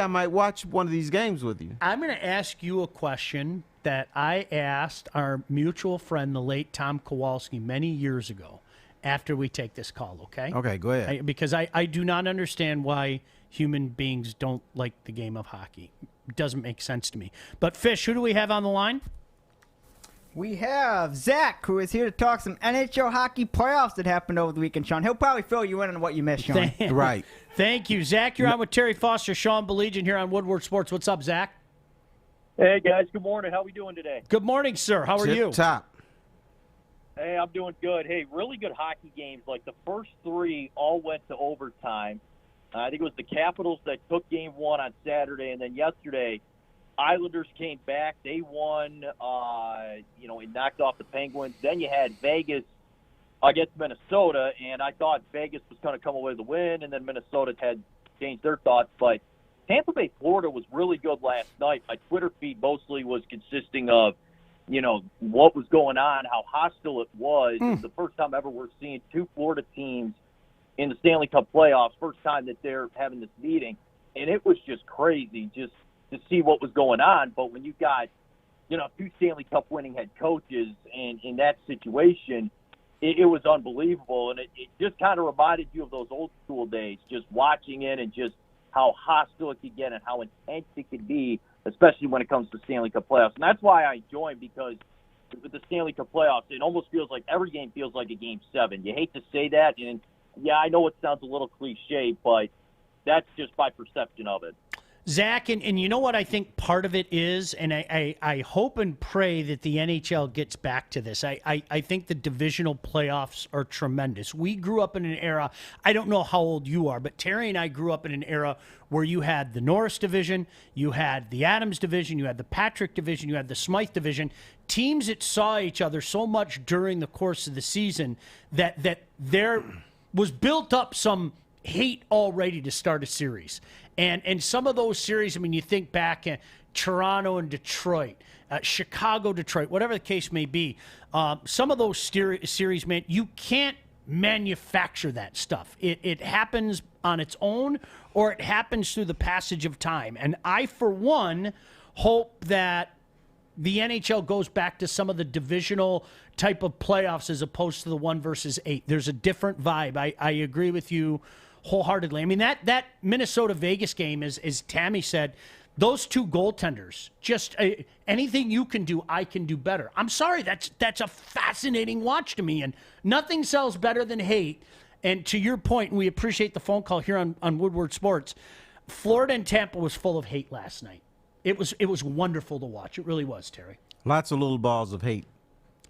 might watch one of these games with you. I'm going to ask you a question that I asked our mutual friend, the late Tom Kowalski, many years ago after we take this call, okay? Okay, go ahead. Because I do not understand why human beings don't like the game of hockey. It doesn't make sense to me. But, Fish, who do we have on the line? We have Zach, who is here to talk some NHL hockey playoffs that happened over the weekend, Sean. He'll probably fill you in on what you missed, Sean. Right. Thank you, Zach. You're on with Terry Foster, Sean Baligian here on Woodward Sports. What's up, Zach? Hey, guys. Good morning. How we doing today? Good morning, sir. How are you? Top. Hey, I'm doing good. Hey, really good hockey games. Like the first three all went to overtime. I think it was the Capitals that took game one on Saturday, and then yesterday Islanders came back. They won, and knocked off the Penguins. Then you had Vegas against Minnesota, and I thought Vegas was going to come away with the win, and then Minnesota had changed their thoughts. But Tampa Bay, Florida was really good last night. My Twitter feed mostly was consisting of, what was going on, how hostile it was. It was the first time ever we're seeing two Florida teams in the Stanley Cup playoffs, first time that they're having this meeting. And it was just crazy just to see what was going on. But when you got, two Stanley Cup winning head coaches and in that situation, it was unbelievable. And it just kind of reminded you of those old school days, just watching it and just how hostile it could get and how intense it could be, especially when it comes to Stanley Cup playoffs. And that's why I enjoy them, because with the Stanley Cup playoffs, it almost feels like every game feels like a Game 7. You hate to say that, and yeah, I know it sounds a little cliche, but that's just my perception of it. Zach, and you know what I think part of it is, and I hope and pray that the NHL gets back to this. I think the divisional playoffs are tremendous. We grew up in an era, I don't know how old you are, but Terry and I grew up in an era where you had the Norris division, you had the Adams division, you had the Patrick division, you had the Smythe division, teams that saw each other so much during the course of the season that there was built up some hate already to start a series. And some of those series, I mean, you think back at Toronto and Detroit, Chicago, Detroit, whatever the case may be, some of those series, man, you can't manufacture that stuff. It happens on its own, or it happens through the passage of time. And I, for one, hope that the NHL goes back to some of the divisional type of playoffs as opposed to the 1 versus 8. There's a different vibe. I agree with you wholeheartedly. I mean, that Minnesota-Vegas game, as Tammy said, those two goaltenders, just anything you can do, I can do better. I'm sorry, that's a fascinating watch to me, and nothing sells better than hate. And to your point, and we appreciate the phone call here on Woodward Sports, Florida and Tampa was full of hate last night. It was wonderful to watch. It really was, Terry. Lots of little balls of hate.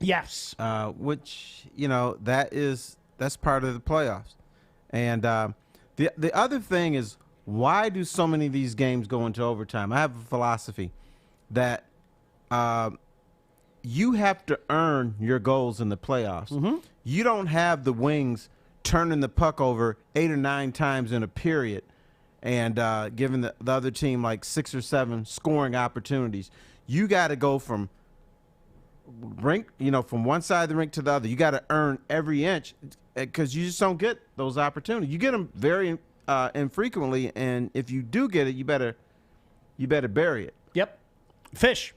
Yes. Which, that's part of the playoffs. And the other thing is, why do so many of these games go into overtime? I have a philosophy that you have to earn your goals in the playoffs. Mm-hmm. You don't have the Wings turning the puck over 8 or 9 times in a period and giving the other team like 6 or 7 scoring opportunities. You got to go from from one side of the rink to the other. You got to earn every inch, because you just don't get those opportunities. You get them very infrequently, and if you do get it, you better bury it. Yep. Fish.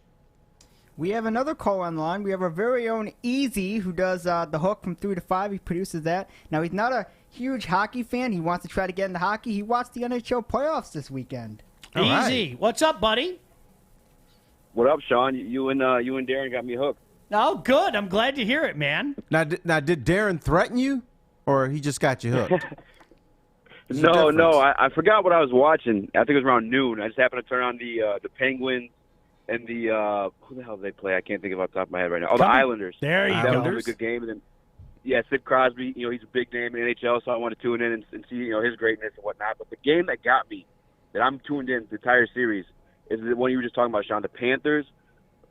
We have another call online. We have our very own Easy, who does the Hook from 3 to 5. He produces that. Now, he's not a huge hockey fan. He wants to try to get into hockey. He watched the NHL playoffs this weekend. Easy. Right. What's up, buddy? What up, Sean? You and Darren got me hooked. Oh, good. I'm glad to hear it, man. Now, did Darren threaten you, or he just got you hooked? No. I forgot what I was watching. I think it was around noon. I just happened to turn on the Penguins and the who the hell did they play? I can't think of off the top of my head right now. Oh, the Islanders. There you go. That was a really good game. And then, Sid Crosby, he's a big name in the NHL, so I want to tune in and see, his greatness and whatnot. But the game that got me, that I'm tuned in the entire series, is the one you were just talking about, Sean, the Panthers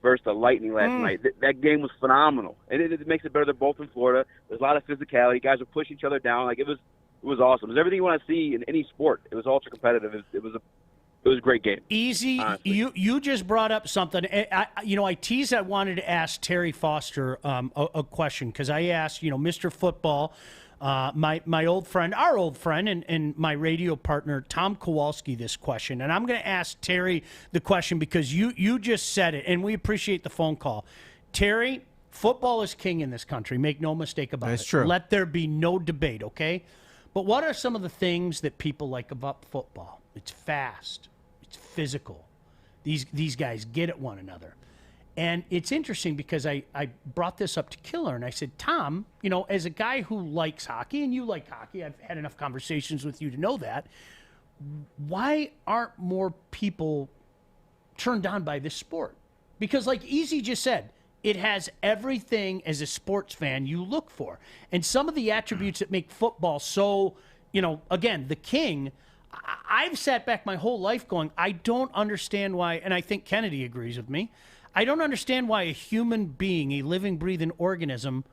versus the Lightning last night. That game was phenomenal, and it makes it better. They're both in Florida. There's a lot of physicality. Guys are pushing each other down. It was awesome. It was everything you want to see in any sport. It was ultra competitive. It was a great game. Easy. Honestly. You just brought up something. I teased. I wanted to ask Terry Foster a question, because I asked Mr. Football, my old friend, our old friend, and my radio partner Tom Kowalski this question, and I'm going to ask Terry the question because you just said it, and we appreciate the phone call. Terry, football is king in this country. Make no mistake about it. That's true. Let there be no debate. Okay, but what are some of the things that people like about football? It's fast. It's physical. These guys get at one another. And it's interesting because I brought this up to Killer, and I said, Tom, you know, as a guy who likes hockey, and you like hockey, I've had enough conversations with you to know that, why aren't more people turned on by this sport? Because like Easy just said, it has everything as a sports fan you look for. And some of the attributes that make football so, you know, again, the king, I've sat back my whole life going, I don't understand why, and I think Kennedy agrees with me, I don't understand why a human being, a living, breathing organism,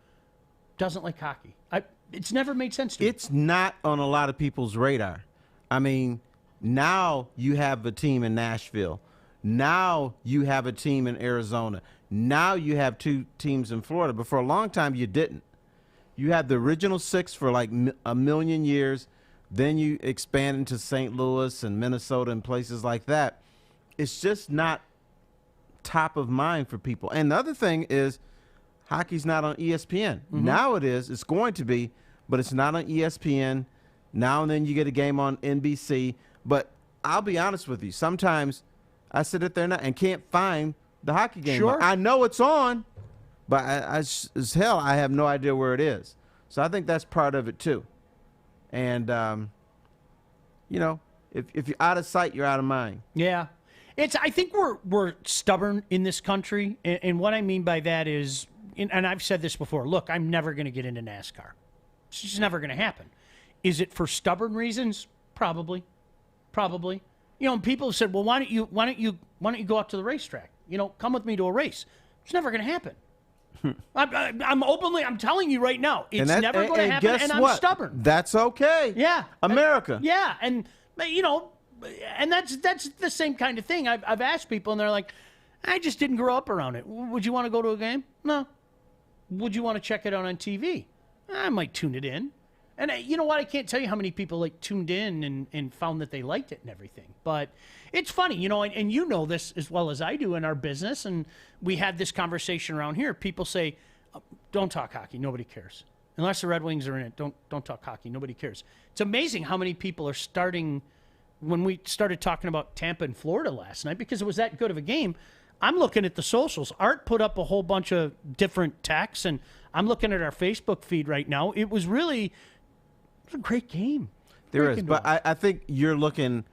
doesn't like hockey. It's never made sense to me. It's not on a lot of people's radar. I mean, now you have a team in Nashville. Now you have a team in Arizona. Now you have 2 teams in Florida. But for a long time, you didn't. You had the original 6 for like a million years. Then you expand into St. Louis and Minnesota and places like that. It's just not top of mind for people. And the other thing is hockey's not on ESPN. Mm-hmm. Now it is. It's going to be, but it's not on ESPN. Now and then you get a game on NBC. But I'll be honest with you. Sometimes I sit at there now and can't find the hockey game. Sure. I know it's on, but as hell, I have no idea where it is. So I think that's part of it too. And, you know, if you're out of sight, you're out of mind. Yeah. I think we're stubborn in this country. And what I mean by that is, and I've said this before, look, I'm never going to get into NASCAR. It's just never going to happen. Is it for stubborn reasons? Probably. You know, and people have said, well, why don't you go out to the racetrack? You know, come with me to a race. It's never going to happen. I'm telling you right now, it's never going to happen, and I'm stubborn. That's okay. Yeah. America. Yeah, and, you know, and that's the same kind of thing. I've asked people, and they're like, I just didn't grow up around it. Would you want to go to a game? No. Would you want to check it out on TV? I might tune it in. And you know what? I can't tell you how many people like tuned in and found that they liked it and everything. But it's funny, you know, and you know this as well as I do in our business. And we had this conversation around here. People say, don't talk hockey. Nobody cares. Unless the Red Wings are in it, don't talk hockey. Nobody cares. It's amazing how many people are starting, when we started talking about Tampa and Florida last night, because it was that good of a game. I'm looking at the socials. Art put up a whole bunch of different texts, and I'm looking at our Facebook feed right now. It was a great game. There is, but I think you're looking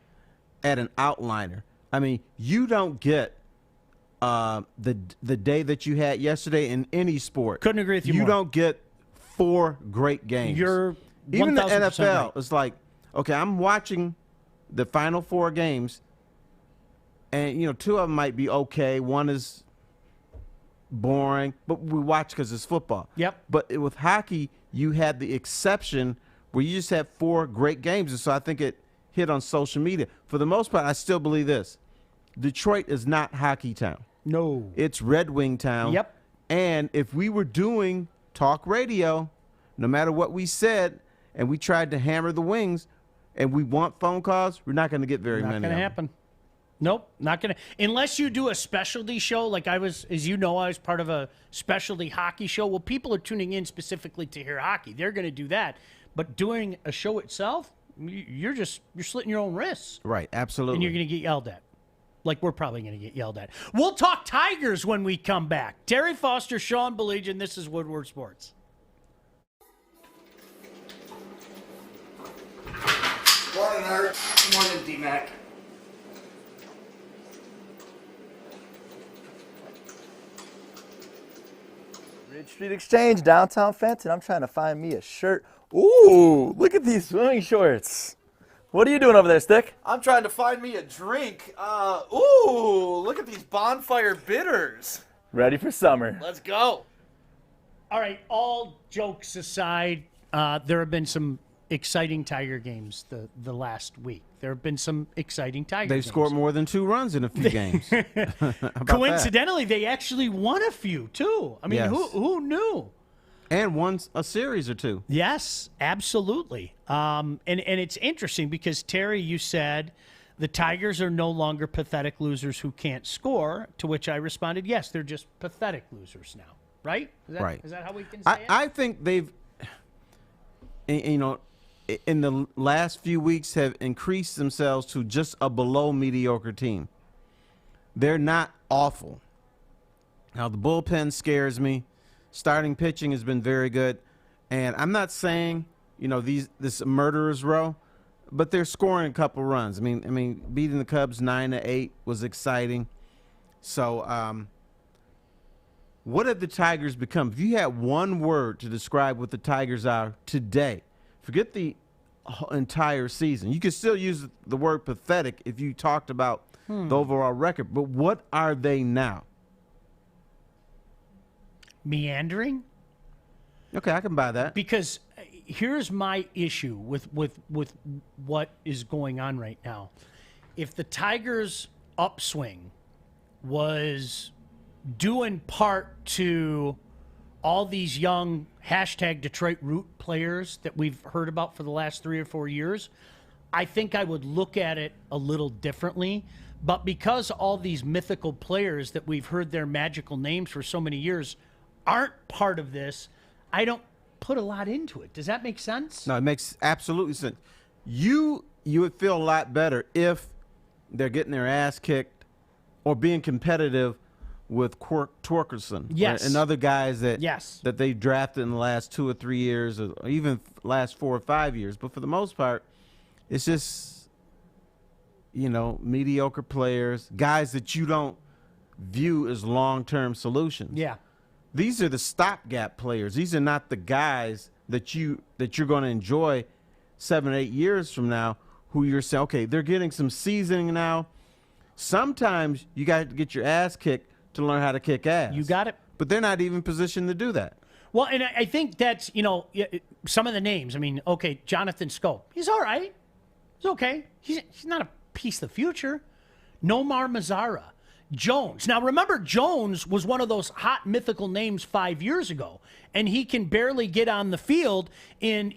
at an outliner. I mean, you don't get the day that you had yesterday in any sport. Couldn't agree with you more. You don't get 4 great games. Even the 1,000% NFL, right. it's like, okay, I'm watching the final 4 games, and, you know, 2 of them might be okay. One is boring, but we watch because it's football. Yep. But with hockey, you had the exception where you just had 4 great games, and so I think it hit on social media. For the most part, I still believe this. Detroit is not hockey town. No. It's Red Wing town. Yep. And if we were doing talk radio, no matter what we said, and we tried to hammer the Wings, and we want phone calls, we're not going to get very many. Not going to happen. Nope, not going to. Unless you do a specialty show, like I was, as you know, I was part of a specialty hockey show. Well, people are tuning in specifically to hear hockey. They're going to do that. But doing a show itself, you're slitting your own wrists. Right, absolutely. And you're going to get yelled at. Like we're probably going to get yelled at. We'll talk Tigers when we come back. Terry Foster, Sean Baligian, this is Woodward Sports. Morning, Art. Morning, D-Mac. Ridge Street Exchange, downtown Fenton. I'm trying to find me a shirt. Ooh, look at these swimming shorts. What are you doing over there, Stick? I'm trying to find me a drink. Ooh, look at these bonfire bitters. Ready for summer. Let's go. All right, all jokes aside, there have been some exciting Tiger games the last week. There have been some exciting Tiger games. They've scored more than 2 runs in a few games. Coincidentally, they actually won a few, too. I mean, Yes. who knew? And won a series or 2. Yes, absolutely. And it's interesting because, Terry, you said the Tigers are no longer pathetic losers who can't score, to which I responded, yes, they're just pathetic losers now, right? Right. Is that how we can say it? I think they've, you know, in the last few weeks have increased themselves to just a below mediocre team. They're not awful. Now, the bullpen scares me. Starting pitching has been very good. And I'm not saying, this murderer's row, but they're scoring a couple runs. I mean, beating the Cubs 9-8 was exciting. So, what have the Tigers become? If you had one word to describe what the Tigers are today, forget the entire season. You could still use the word pathetic if you talked about the overall record. But what are they now? Meandering? Okay, I can buy that. Because here's my issue with what is going on right now. If the Tigers' upswing was due in part to all these young #Detroit Root players that we've heard about for the last 3 or 4 years, I think I would look at it a little differently. But because all these mythical players that we've heard their magical names for so many years aren't part of this, I don't put a lot into it. Does that make sense? No, it makes absolutely sense. You would feel a lot better if they're getting their ass kicked or being competitive with Torkelson, yes, and other guys that yes, that they drafted in the last 2 or 3 years, or even last 4 or 5 years. But for the most part, it's just mediocre players, guys that you don't view as long-term solutions. Yeah. These are the stopgap players. These are not the guys that you're going to enjoy 7 or 8 years from now, who you're saying, okay, they're getting some seasoning now. Sometimes you got to get your ass kicked to learn how to kick ass. You got it. But they're not even positioned to do that. Well, and I think that's, some of the names. I mean, okay, Jonathan Scope. He's all right. He's okay. He's not a piece of the future. Nomar Mazara. Jones. Now, remember, Jones was one of those hot mythical names 5 years ago, and he can barely get on the field in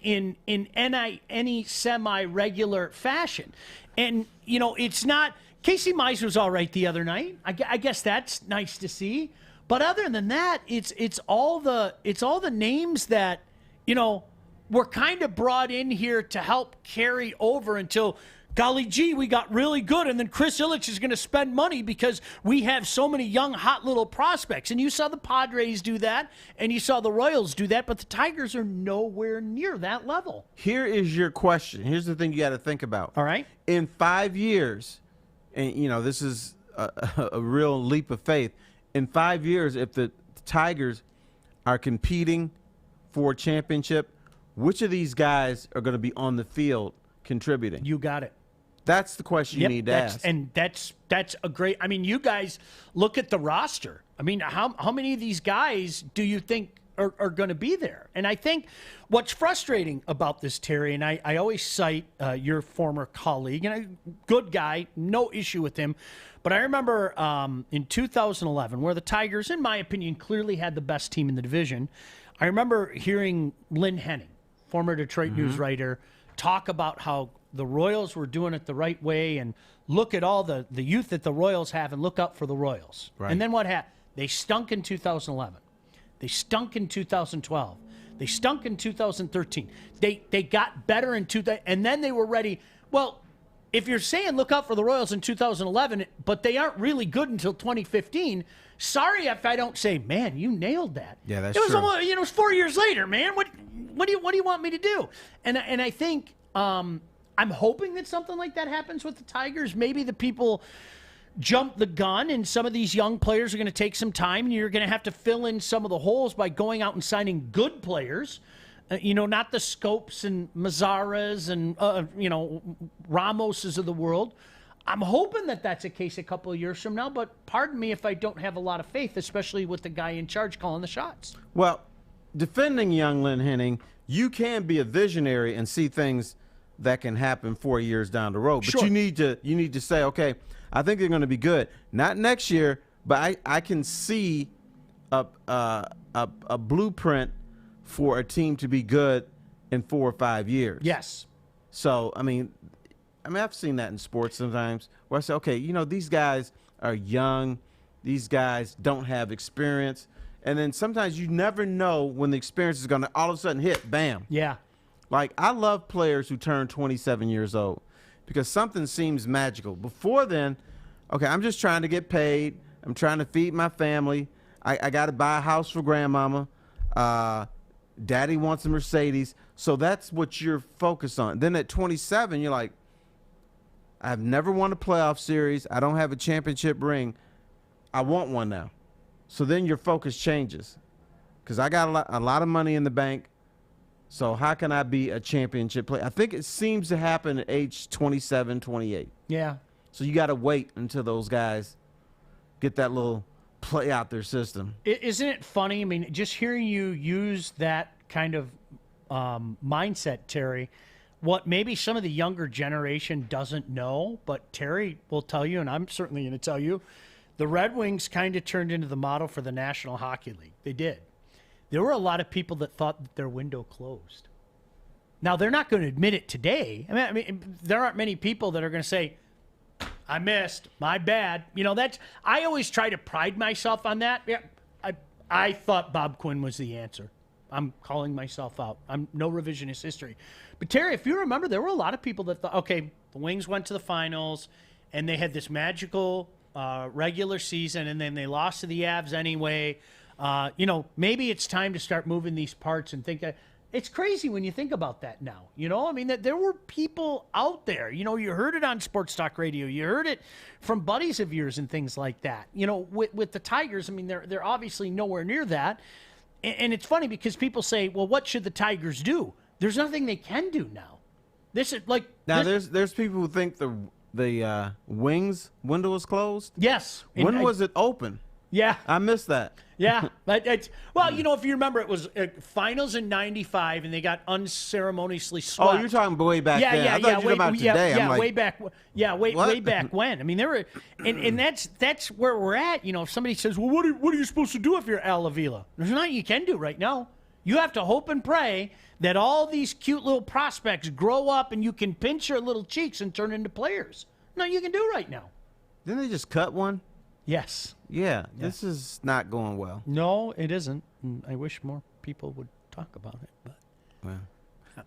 any semi-regular fashion. And, it's not – Casey Mize was all right the other night. I guess that's nice to see. But other than that, it's all the names that, were kind of brought in here to help carry over until – golly gee, we got really good, and then Chris Ilitch is going to spend money because we have so many young, hot little prospects. And you saw the Padres do that, and you saw the Royals do that, but the Tigers are nowhere near that level. Here is your question. Here's the thing you got to think about. All right. In 5 years, and, this is a real leap of faith. In 5 years, if the Tigers are competing for a championship, which of these guys are going to be on the field contributing? You got it. That's the question you need to ask. And that's a great – I mean, you guys look at the roster. I mean, how many of these guys do you think are going to be there? And I think what's frustrating about this, Terry, and I always cite your former colleague, and a good guy, no issue with him, but I remember in 2011 where the Tigers, in my opinion, clearly had the best team in the division. I remember hearing Lynn Henning, former Detroit news writer, talk about how the Royals were doing it the right way, and look at all the youth that the Royals have and look out for the Royals. Right. And then what happened? They stunk in 2011. They stunk in 2012. They stunk in 2013. They got better in 2000, and then they were ready. Well, if you're saying look out for the Royals in 2011, but they aren't really good until 2015, sorry if I don't say, man, you nailed that. Yeah, that's true. It was true. Almost, it was 4 years later, man. What do you want me to do? And I think I'm hoping that something like that happens with the Tigers. Maybe the people jump the gun, and some of these young players are going to take some time, and you're going to have to fill in some of the holes by going out and signing good players. Not the Scopes and Mazzaras and Ramoses of the world. I'm hoping that that's a case a couple of years from now, but pardon me if I don't have a lot of faith, especially with the guy in charge calling the shots. Well, defending young Lynn Henning, you can be a visionary and see things that can happen 4 years down the road. But Sure. you need to say, okay, I think they're going to be good. Not next year, but I can see a blueprint for a team to be good in 4 or 5 years. Yes. So, I mean, I've seen that in sports sometimes where I say, okay, these guys are young. These guys don't have experience. And then sometimes you never know when the experience is going to all of a sudden hit, bam. Yeah. Like, I love players who turn 27 years old because something seems magical. Before then, okay, I'm just trying to get paid. I'm trying to feed my family. I got to buy a house for grandmama. Daddy wants a Mercedes. So that's what you're focused on. Then at 27, you're like, I've never won a playoff series. I don't have a championship ring. I want one now. So then your focus changes. Because I got a lot of money in the bank. So how can I be a championship player? I think it seems to happen at age 27, 28. Yeah. So you got to wait until those guys get that little play out their system. Isn't it funny? I mean, just hearing you use that kind of mindset, Terry, what maybe some of the younger generation doesn't know, but Terry will tell you, and I'm certainly going to tell you, the Red Wings kind of turned into the model for the National Hockey League. They did. There were a lot of people that thought that their window closed. Now, they're not going to admit it today. I mean, there aren't many people that are going to say, I missed, my bad. You know, I always try to pride myself on that. Yeah, I thought Bob Quinn was the answer. I'm calling myself out. I'm no revisionist history. But, Terry, if you remember, there were a lot of people that thought, okay, the Wings went to the finals, and they had this magical regular season, and then they lost to the Avs anyway. You know, maybe it's time to start moving these parts and think. It's crazy when you think about that now. You know, I mean, that there were people out there. You know, you heard it on Sports Talk Radio. You heard it from buddies of yours and things like that. You know, with the Tigers, I mean, they're obviously nowhere near that. And it's funny because people say, well, what should the Tigers do? There's nothing they can do now. This is like now. There's people who think the Wings window is closed. Yes. When was it open? Yeah. I missed that. Yeah. Well, you know, if you remember, it was finals in '95, and they got unceremoniously swept. Oh, you're talking way back then. I thought you were talking about today. Yeah, I'm like, way back. Yeah, way back when. I mean, there were, and that's where we're at. You know, if somebody says, well, what are you supposed to do if you're Al Avila? There's nothing you can do right now. You have to hope and pray that all these cute little prospects grow up and you can pinch your little cheeks and turn into players. No, you can do right now. Didn't they just cut one? Yes. Yeah, this is not going well. No, it isn't. I wish more people would talk about it. But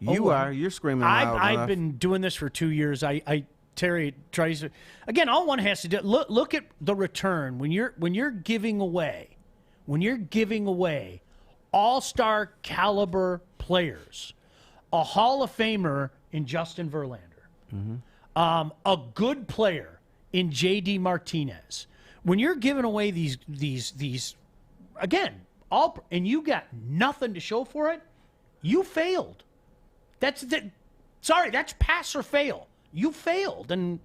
well, you're screaming loud I've enough. been doing this for 2 years. Terry tries to, again, all one has to do, look at the return when you're giving away all-star caliber players, a Hall of Famer in Justin Verlander, a good player in J.D. Martinez. When you're giving away these again, and you got nothing to show for it, you failed. That's pass or fail. You failed, and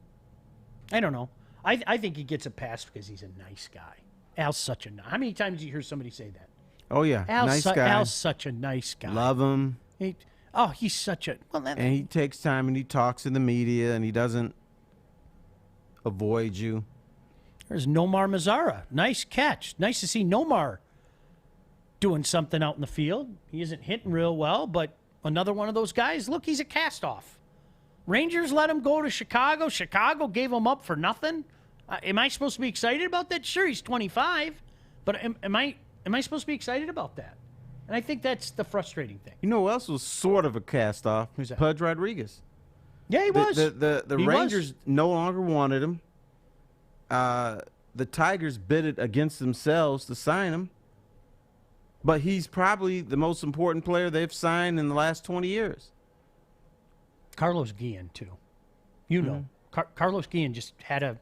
I don't know. I think he gets a pass because he's a nice guy. Al's such a. How many times do you hear somebody say that? Oh yeah, nice guy. Al's such a nice guy. Love him. He's such a. Well, and he takes time and he talks in the media and he doesn't avoid you. There's Nomar Mazara. Nice catch. Nice to see Nomar doing something out in the field. He isn't hitting real well, but another one of those guys. Look, he's a cast-off. Rangers let him go to Chicago. Chicago gave him up for nothing. Am I supposed to be excited about that? Sure, he's 25, but am I supposed to be excited about that? And I think that's the frustrating thing. You know who else was sort of a cast-off? Who's that? Pudge Rodriguez. Yeah, he was. The Rangers no longer wanted him. The Tigers bid it against themselves to sign him. But he's probably the most important player they've signed in the last 20 years. Carlos Guillen, too. You know. Carlos Guillen just had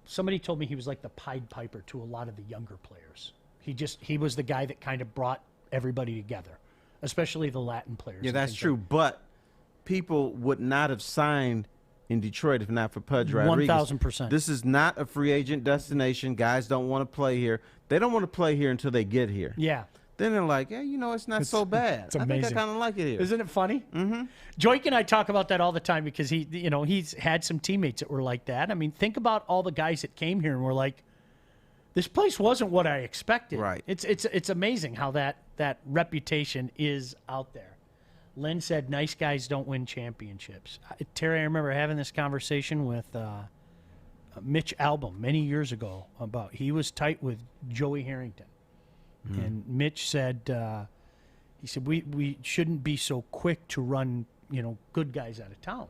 somebody told me he was like the Pied Piper to a lot of the younger players. He was the guy that kind of brought everybody together, especially the Latin players. Yeah, that's true. But people would not have signed in Detroit if not for Pudge Rodriguez. 1,000%. This is not a free agent destination. Guys don't want to play here. They don't want to play here until they get here. Yeah. Then they're like, yeah, it's not so bad. It's amazing. I think I kind of like it here. Isn't it funny? Mm-hmm. Joik and I talk about that all the time because he's had some teammates that were like that. I mean, think about all the guys that came here and were like, this place wasn't what I expected. Right. It's amazing how that reputation is out there. Lynn said, nice guys don't win championships. Terry, I remember having this conversation with Mitch Albom many years ago about he was tight with Joey Harrington. Mm-hmm. And Mitch said, he said, we shouldn't be so quick to run, good guys out of town.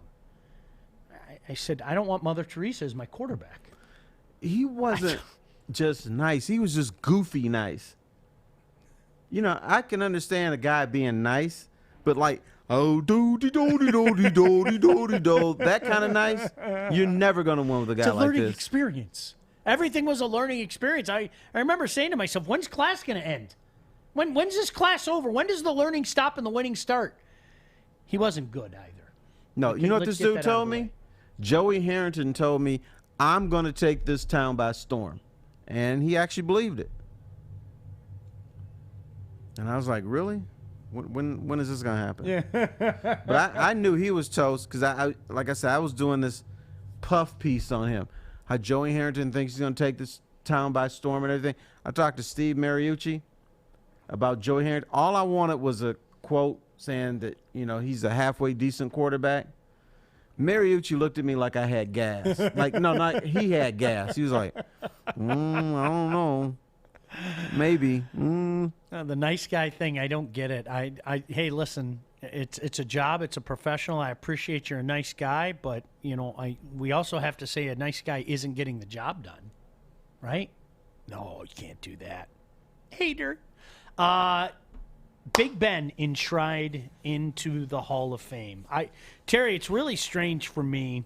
I said, I don't want Mother Teresa as my quarterback. He wasn't just nice. He was just goofy nice. You know, I can understand a guy being nice, but like, oh, do-de-do-de-do-de-do-de-do-de-do, that kind of nice, you're never going to win with a guy like this. It's a learning experience. Everything was a learning experience. I remember saying to myself, when's class going to end? When's this class over? When does the learning stop and the winning start? He wasn't good either. No, Okay, you know what let's this get dude that out told of the me? way. Joey Harrington told me, I'm going to take this town by storm. And he actually believed it. And I was like, really? When is this going to happen? Yeah. But I knew he was toast because, like I said, I was doing this puff piece on him. How Joey Harrington thinks he's going to take this town by storm and everything. I talked to Steve Mariucci about Joey Harrington. All I wanted was a quote saying that, you know, he's a halfway decent quarterback. Mariucci looked at me like I had gas. Like, no, not he had gas. He was like, I don't know. Maybe. The nice guy thing, I don't get it. Hey, listen, it's a job. It's a professional. I appreciate you're a nice guy, but you know, we also have to say a nice guy isn't getting the job done, right? No, you can't do that. Hater. Big Ben enshrined into the Hall of Fame. Terry, it's really strange for me.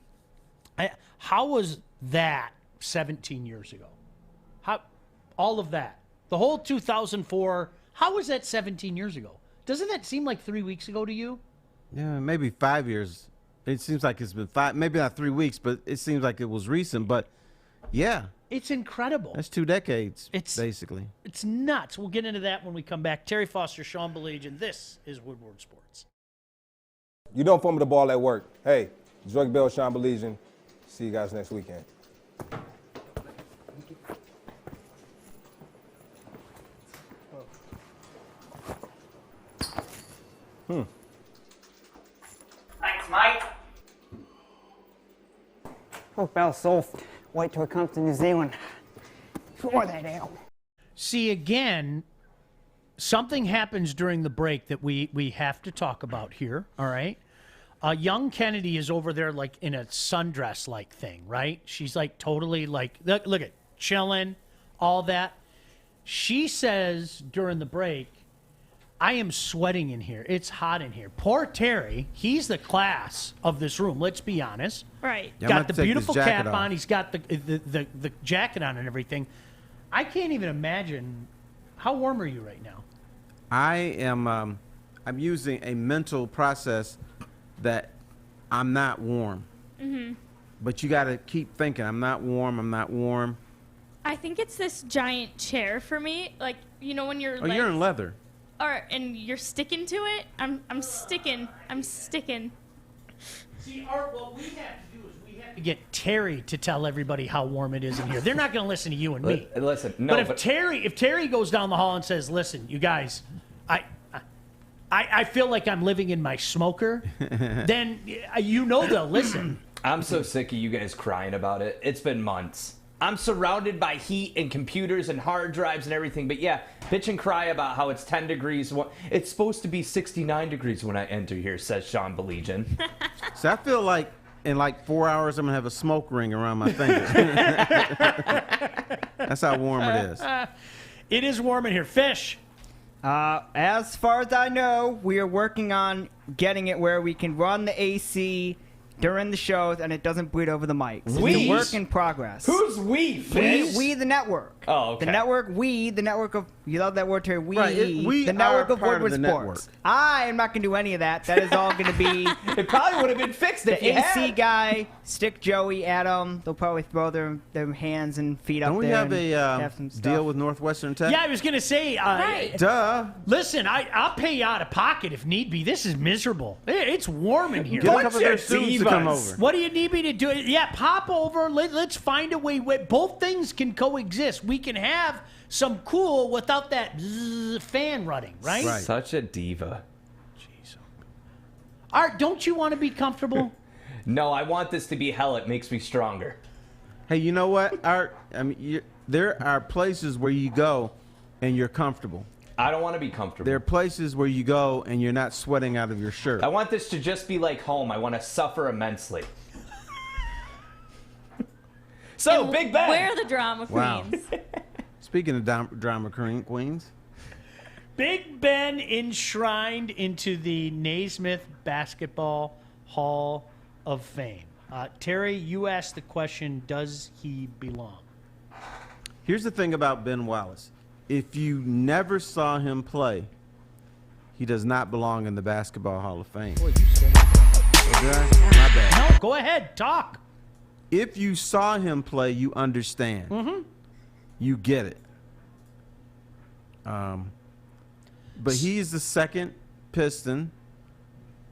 How was that 17 years ago? How all of that, the whole 2004. How was that 17 years ago? Doesn't that seem like 3 weeks ago to you? Yeah, maybe 5 years. It seems like it's been maybe not 3 weeks, but it seems like it was recent. But yeah, it's incredible. That's 2 decades, basically. It's nuts. We'll get into that when we come back. Terry Foster, Sean Baligian. This is Woodward Sports. You don't fumble the ball at work. Hey, Drug Bell, Sean Baligian. See you guys next weekend. Thanks, Mike. Oh, Bell's soft. Wait till it comes to New Zealand. Pour that out. See, again, something happens during the break that we have to talk about here, all right? Young Kennedy is over there like in a sundress-like thing, right? She's like totally like, look at, chilling, all that. She says during the break, I am sweating in here. It's hot in here. Poor Terry, he's the class of this room, let's be honest. Right. Yeah, Got the beautiful cap off. on. He's got the jacket on and everything. I can't even imagine. How warm are you right now? I am. I'm using a mental process that I'm not warm. Mm-hmm. But you got to keep thinking. I'm not warm. I'm not warm. I think it's this giant chair for me. Like, you know, when you're Oh, you're in leather. and you're sticking to it. I'm sticking. See, Art, what we have to do is we have to get Terry to tell everybody how warm it is in here. They're not going to listen to you and me. Listen, no. But if Terry goes down the hall and says, "Listen, you guys, I feel like I'm living in my smoker," then you know they'll listen. I'm so sick of you guys crying about it. It's been months. I'm surrounded by heat and computers and hard drives and everything. But yeah, bitch and cry about how it's 10 degrees. It's supposed to be 69 degrees when I enter here, says Sean Baligian. So I feel like in like 4 hours I'm going to have a smoke ring around my fingers. That's how warm it is. It is warm in here. Fish. As far as I know, we are working on getting it where we can run the AC during the shows and it doesn't bleed over the mics. It's a work in progress. Who's we, Fish? We the network. Oh, okay. The network, the network of, you love that word, Terry, we we the network are of part of Woodward the Sports. network. I am not going to do any of that. That is all going to be It probably would have been fixed if the you AC had. guy, Stick Joey, Adam. They'll probably throw their hands and feet Don't up we there have and a have some stuff. deal with Northwestern Tech? Yeah, I was going to say. Right. Duh. Listen, I'll pay you out of pocket if need be. This is miserable. It's warm in here. Get a couple of their students to come over. What do you need me to do? Yeah, pop over. Let's find a way. Both things can coexist. We can have some cool without that fan running, right? Such a diva. Jeez. Art, don't you want to be comfortable? No, I want this to be hell. It makes me stronger. Hey, you know what, Art? I mean, there are places where you go and you're comfortable. I don't want to be comfortable. There are places where you go and you're not sweating out of your shirt. I want this to just be like home. I want to suffer immensely. So, And Big Ben. We're the drama Wow. queens. Speaking of drama queens, Big Ben enshrined into the Naismith Basketball Hall of Fame. Terry, you asked the question, does he belong? here's the thing about Ben Wallace. If you never saw him play, he does not belong in the Basketball Hall of Fame. Boy, you stole my Did I? My bad. No, go ahead, talk. If you saw him play, you understand. Mm-hmm. You get it. But he's the second Piston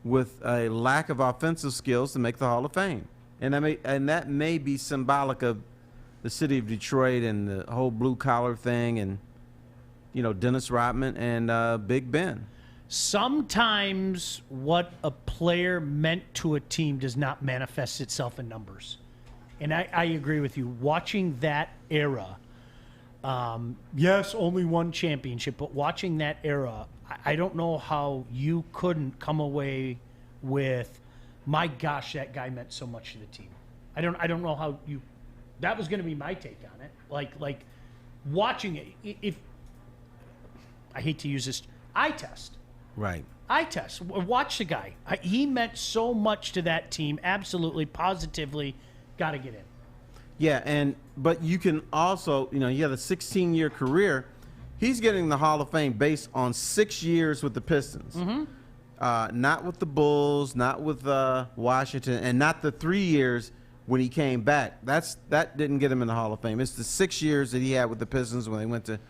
with a lack of offensive skills to make the Hall of Fame. And that may be symbolic of the city of Detroit and the whole blue-collar thing and, Dennis Rodman and Big Ben. Sometimes what a player meant to a team does not manifest itself in numbers. And I agree with you. Watching that era, yes, only one championship, but watching that era, I don't know how you couldn't come away with, my gosh, that guy meant so much to the team. I don't know how you. That was going to be my take on it. Like watching it. If I hate to use this, eye test. Right. Eye test. Watch the guy. He meant so much to that team. Absolutely, positively, got to get in. Yeah, but you can also, he had a 16-year career. He's getting the Hall of Fame based on 6 years with the Pistons. Mm-hmm. Not with the Bulls, not with Washington, and not the 3 years when he came back. That didn't get him in the Hall of Fame. It's the 6 years that he had with the Pistons when they went to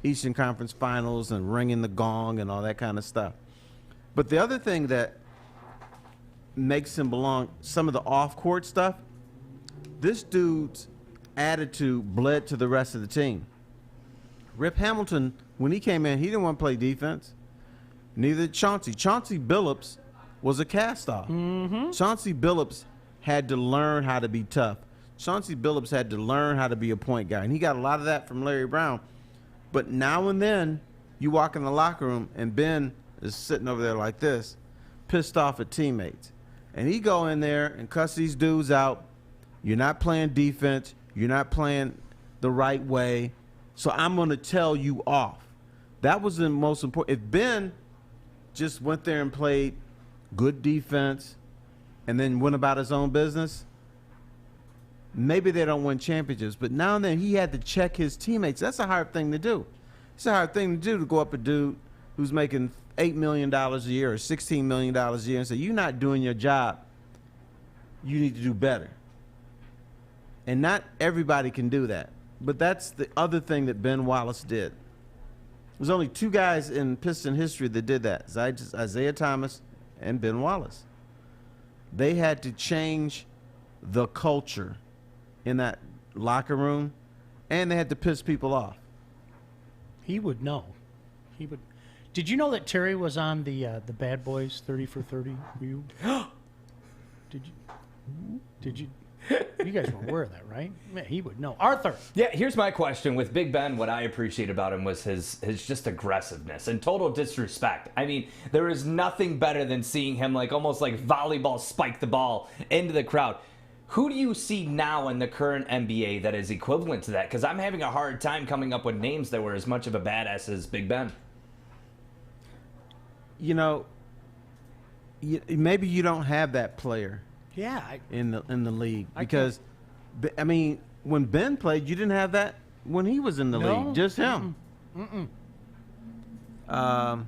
Eastern Conference Finals and ringing the gong and all that kind of stuff. But the other thing that makes him belong, some of the off-court stuff, this dude's attitude bled to the rest of the team. Rip Hamilton, when he came in, he didn't want to play defense. Neither did Chauncey. Chauncey Billups was a cast-off. Mm-hmm. Chauncey Billups had to learn how to be tough. Chauncey Billups had to learn how to be a point guy, and he got a lot of that from Larry Brown. But now and then, you walk in the locker room, and Ben is sitting over there like this, pissed off at teammates. And he go in there and cuss these dudes out. You're not playing defense. You're not playing the right way. So I'm going to tell you off. That was the most important. If Ben just went there and played good defense and then went about his own business, maybe they don't win championships. But now and then he had to check his teammates. That's a hard thing to do. It's a hard thing to do, to go up a dude who's making $8 million a year or $16 million a year and say, you're not doing your job. You need to do better. And not everybody can do that. But that's the other thing that Ben Wallace did. There's only two guys in Piston history that did that, Isaiah Thomas and Ben Wallace. They had to change the culture in that locker room, and they had to piss people off. He would know. He would. Did you know that Terry was on the Bad Boys 30 for 30? You? Did you? You guys were aware of that, right? Man, he would know. Arthur. Yeah, here's my question. With Big Ben, what I appreciate about him was his just aggressiveness and total disrespect. I mean, there is nothing better than seeing him almost like volleyball spike the ball into the crowd. Who do you see now in the current NBA that is equivalent to that? Because I'm having a hard time coming up with names that were as much of a badass as Big Ben. Maybe you don't have that player. Yeah. In the league, because I mean, when Ben played, you didn't have that when he was in the league. Just him. No, I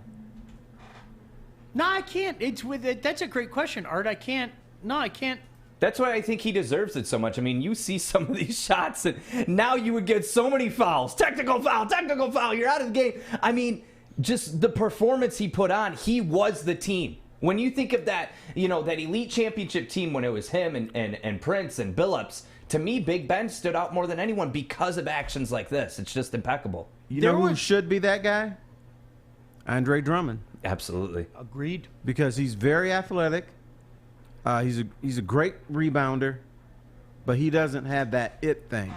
can't. It's with it. That's a great question, Art. I can't. No, I can't. That's why I think he deserves it so much. I mean, you see some of these shots, and now you would get so many fouls. Technical foul. You're out of the game. I mean, just the performance he put on. He was the team. When you think of that, that elite championship team when it was him and Prince and Billups, to me, Big Ben stood out more than anyone because of actions like this. It's just impeccable. You know who should be that guy? Andre Drummond. Absolutely. Agreed. Because he's very athletic. He's a great rebounder, but he doesn't have that it thing.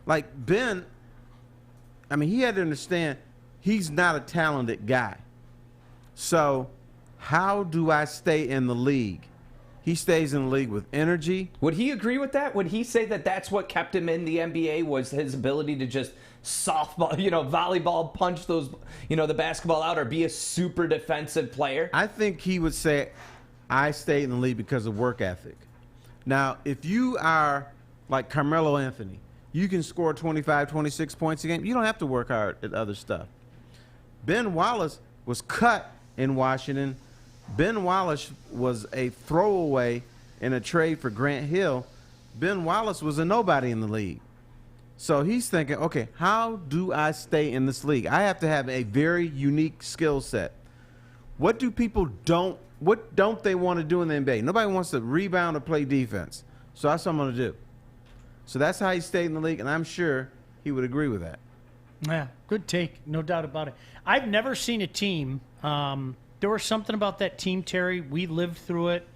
Like Ben, I mean, he had to understand he's not a talented guy. So how do I stay in the league? He stays in the league with energy. Would he agree with that? Would he say that that's what kept him in the NBA was his ability to just softball, volleyball punch those, the basketball out or be a super defensive player? I think he would say, I stayed in the league because of work ethic. Now, if you are like Carmelo Anthony, you can score 25, 26 points a game. You don't have to work hard at other stuff. Ben Wallace was cut in Washington. Ben Wallace was a throwaway in a trade for Grant Hill. Ben Wallace was a nobody in the league. So he's thinking, okay, how do I stay in this league? I have to have a very unique skill set. What don't they want to do in the NBA? Nobody wants to rebound or play defense. So that's what I'm going to do. So that's how he stayed in the league, and I'm sure he would agree with that. Yeah, good take, no doubt about it. I've never seen a team. There was something about that team, Terry. We lived through it.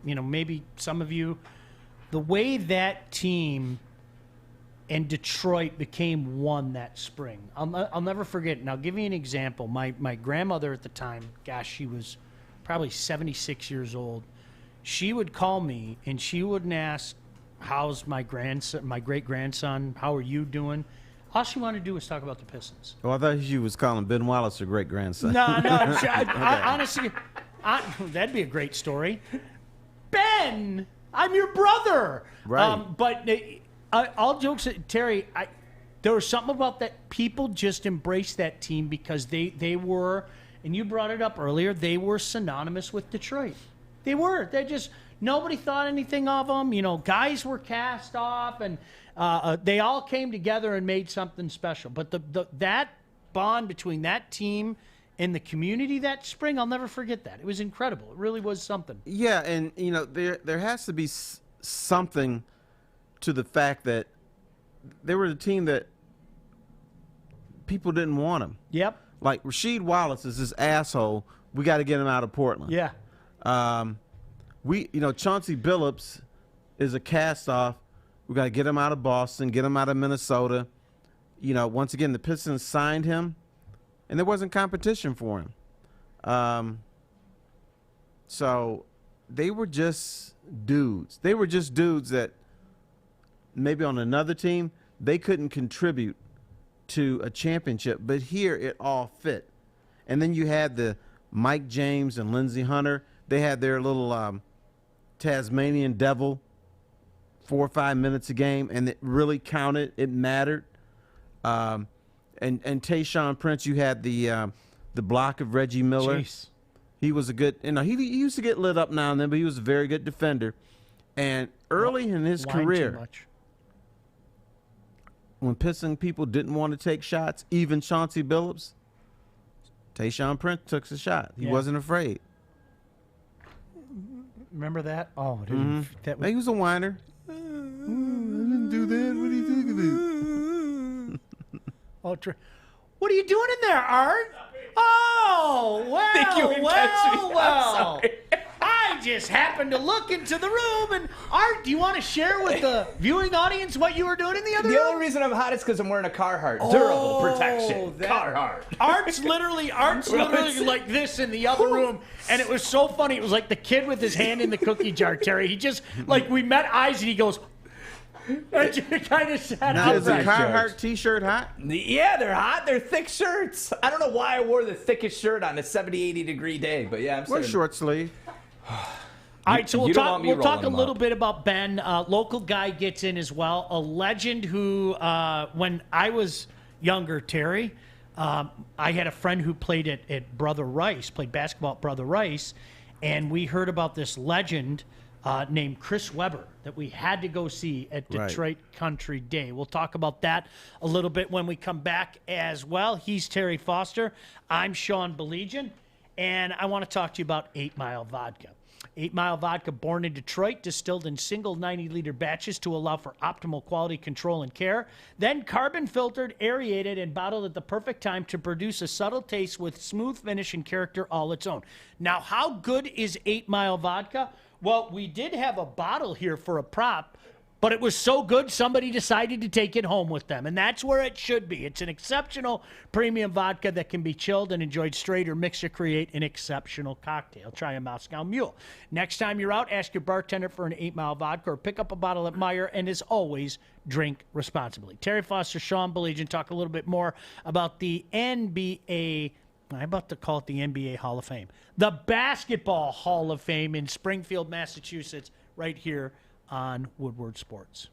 Maybe some of you. The way that team and Detroit became one that spring. I'll never forget. And I'll give you an example. My grandmother at the time, gosh, she was probably 76 years old. She would call me, and she wouldn't ask, how's my grandson, my great-grandson, how are you doing? All she wanted to do was talk about the Pistons. Oh, I thought you was calling Ben Wallace a great-grandson. No. Honestly, that'd be a great story. Ben, I'm your brother. Right. But all jokes, Terry, there was something about that. People just embraced that team because they were, and you brought it up earlier, they were synonymous with Detroit. They were. They just, nobody thought anything of them. Guys were cast off, and they all came together and made something special. But that bond between that team and the community that spring, I'll never forget that. It was incredible. It really was something. Yeah, and there has to be something to the fact that they were the team that people didn't want them. Yep. Like Rasheed Wallace is this asshole. We got to get him out of Portland. Yeah. Chauncey Billups is a cast-off. We got to get him out of Boston, get him out of Minnesota. Once again, the Pistons signed him, and there wasn't competition for him. So they were just dudes. They were just dudes that maybe on another team, they couldn't contribute to a championship. But here, it all fit. And then you had the Mike James and Lindsey Hunter. They had their little Tasmanian devil 4 or 5 minutes a game, and it really counted. It mattered. And Tayshaun Prince, you had the block of Reggie Miller. Jeez. He was a good, he used to get lit up now and then, but he was a very good defender. And early in his career, when Piston people didn't want to take shots, even Chauncey Billups, Tayshaun Prince took the shot. He wasn't afraid. Remember that? Oh, dude. Mm-hmm. He was a whiner. I didn't do that. What do you think of it? What are you doing in there, Art? Oh, well. I just happened to look into the room, and Art, do you want to share with the viewing audience what you were doing in the other room? The only reason I'm hot is because I'm wearing a Carhartt. Durable protection. Carhartt. Art's literally like this in the other room, and it was so funny. It was like the kid with his hand in the cookie jar, Terry. He just, we met eyes, and he goes, I just kind of sat out. Is the Carhartt t-shirt hot? Yeah, they're hot. They're thick shirts. I don't know why I wore the thickest shirt on a 70, 80 degree day, but yeah, I'm We're short sleeve. All right, so we'll talk a little bit about Ben. Local guy gets in as well. A legend who, when I was younger, Terry, I had a friend who played at Brother Rice, played basketball at Brother Rice, and we heard about this legend named Chris Webber that we had to go see at Detroit Country Day. We'll talk about that a little bit when we come back as well. He's Terry Foster. I'm Sean Baligian, and I want to talk to you about 8 Mile Vodka. 8 Mile Vodka, born in Detroit, distilled in single 90-liter batches to allow for optimal quality control and care, then carbon filtered, aerated, and bottled at the perfect time to produce a subtle taste with smooth finish and character all its own. Now, how good is 8 Mile Vodka? Well, we did have a bottle here for a prop. But it was so good, somebody decided to take it home with them. And that's where it should be. It's an exceptional premium vodka that can be chilled and enjoyed straight or mixed to create an exceptional cocktail. Try a Moscow Mule. Next time you're out, ask your bartender for an 8 Mile vodka or pick up a bottle at Meijer. And as always, drink responsibly. Terry Foster, Sean Baligian, talk a little bit more about the NBA. I'm about to call it the NBA Hall of Fame. The Basketball Hall of Fame in Springfield, Massachusetts, right here on Woodward Sports.